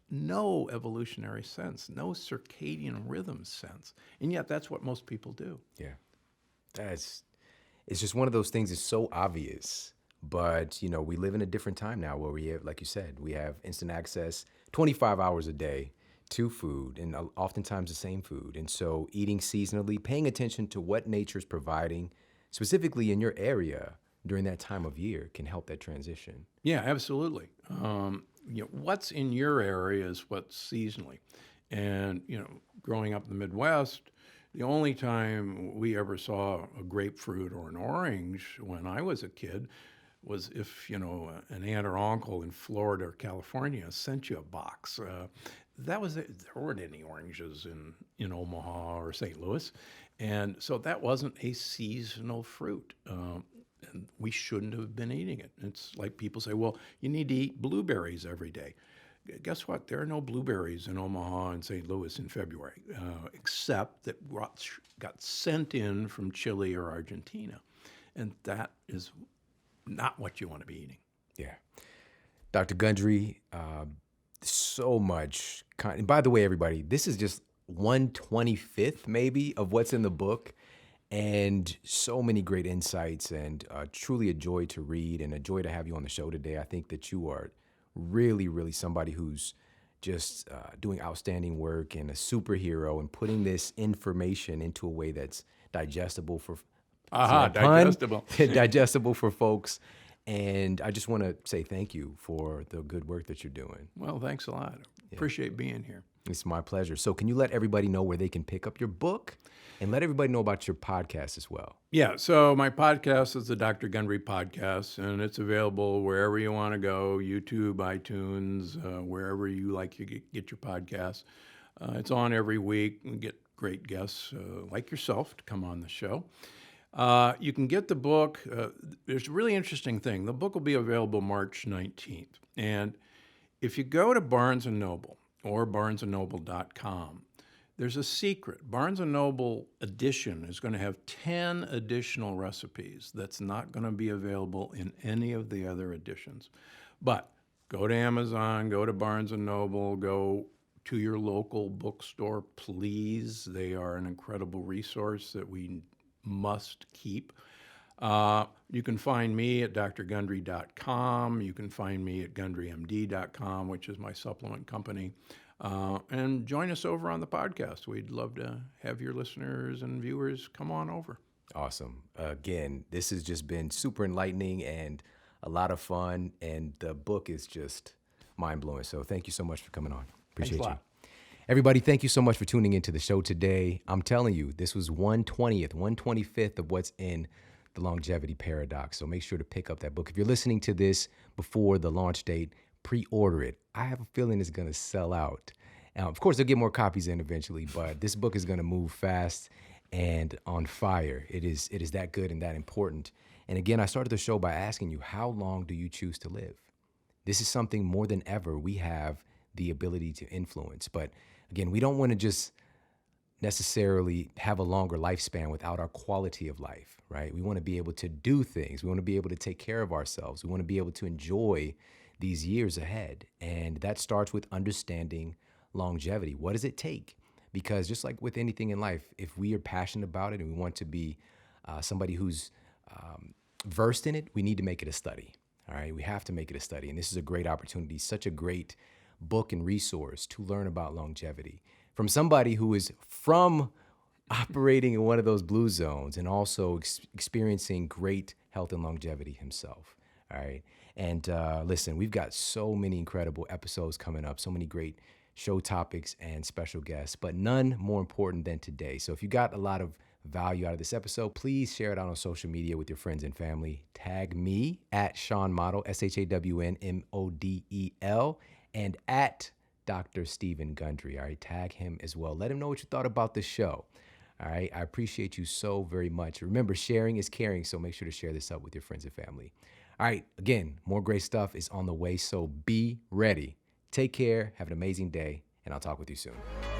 no evolutionary sense, no circadian rhythm sense. And yet that's what most people do. Yeah. It's just one of those things that's so obvious. But, you know, we live in a different time now where we have, like you said, we have instant access 25 hours a day to food, and oftentimes the same food. And so eating seasonally, paying attention to what nature's providing, specifically in your area during that time of year, can help that transition. Yeah, absolutely. You know, what's in your area is what's seasonally. And, you know, growing up in the Midwest, the only time we ever saw a grapefruit or an orange when I was a kid was if, you know, an aunt or uncle in Florida or California sent you a box. That was it. There weren't any oranges in Omaha or St. Louis. And so that wasn't a seasonal fruit. And we shouldn't have been eating it. It's like people say, well, you need to eat blueberries every day. Guess what? There are no blueberries in Omaha and St. Louis in February, except that got sent in from Chile or Argentina. And that is not what you want to be eating. Yeah. Dr. Gundry, so much. And by the way, everybody, this is just 1/25th maybe of what's in the book, and so many great insights, and truly a joy to read and a joy to have you on the show today. I think that you are really, really somebody who's just doing outstanding work and a superhero and putting this information into a way that's digestible for digestible for folks. And I just want to say thank you for the good work that you're doing. Well, thanks a lot. Appreciate being here. It's my pleasure. So can you let everybody know where they can pick up your book, and let everybody know about your podcast as well? Yeah, so my podcast is the Dr. Gundry Podcast, and it's available wherever you want to go, YouTube, iTunes, wherever you like to get your podcasts. It's on every week. We get great guests like yourself to come on the show. You can get the book. There's a really interesting thing. The book will be available March 19th. And if you go to Barnes & Noble or barnesandnoble.com, there's a secret. Barnes & Noble edition is going to have 10 additional recipes that's not going to be available in any of the other editions. But go to Amazon, go to Barnes & Noble, go to your local bookstore, please. They are an incredible resource that we must keep. You can find me at drgundry.com. You can find me at gundrymd.com, which is my supplement company. And join us over on the podcast. We'd love to have your listeners and viewers come on over. Awesome. Again, this has just been super enlightening and a lot of fun. And the book is just mind-blowing. So thank you so much for coming on. Appreciate you. Everybody, thank you so much for tuning into the show today. I'm telling you, this was 1/25th of what's in the Longevity Paradox. So make sure to pick up that book. If you're listening to this before the launch date, pre-order it. I have a feeling it's going to sell out. Of course, they'll get more copies in eventually, but this book is going to move fast and on fire. It is that good and that important. And again, I started the show by asking you, how long do you choose to live? This is something more than ever we have the ability to influence. But again, we don't want to just necessarily have a longer lifespan without our quality of life, right? We want to be able to do things. We want to be able to take care of ourselves. We want to be able to enjoy these years ahead. And that starts with understanding longevity. What does it take? Because just like with anything in life, if we are passionate about it and we want to be somebody who's versed in it, we need to make it a study. All right, we have to make it a study. And this is a great opportunity, such a great book and resource to learn about longevity from somebody who is from operating in one of those blue zones and also experiencing great health and longevity himself. All right. And listen, we've got so many incredible episodes coming up, so many great show topics and special guests, but none more important than today. So if you got a lot of value out of this episode, please share it out on social media with your friends and family. Tag me at Shawn Model, ShawnModel, and at Dr. Stephen Gundry. All right, tag him as well. Let him know what you thought about the show. All right, I appreciate you so very much. Remember, sharing is caring, so make sure to share this up with your friends and family. All right, again, more great stuff is on the way, so be ready. Take care, have an amazing day, and I'll talk with you soon.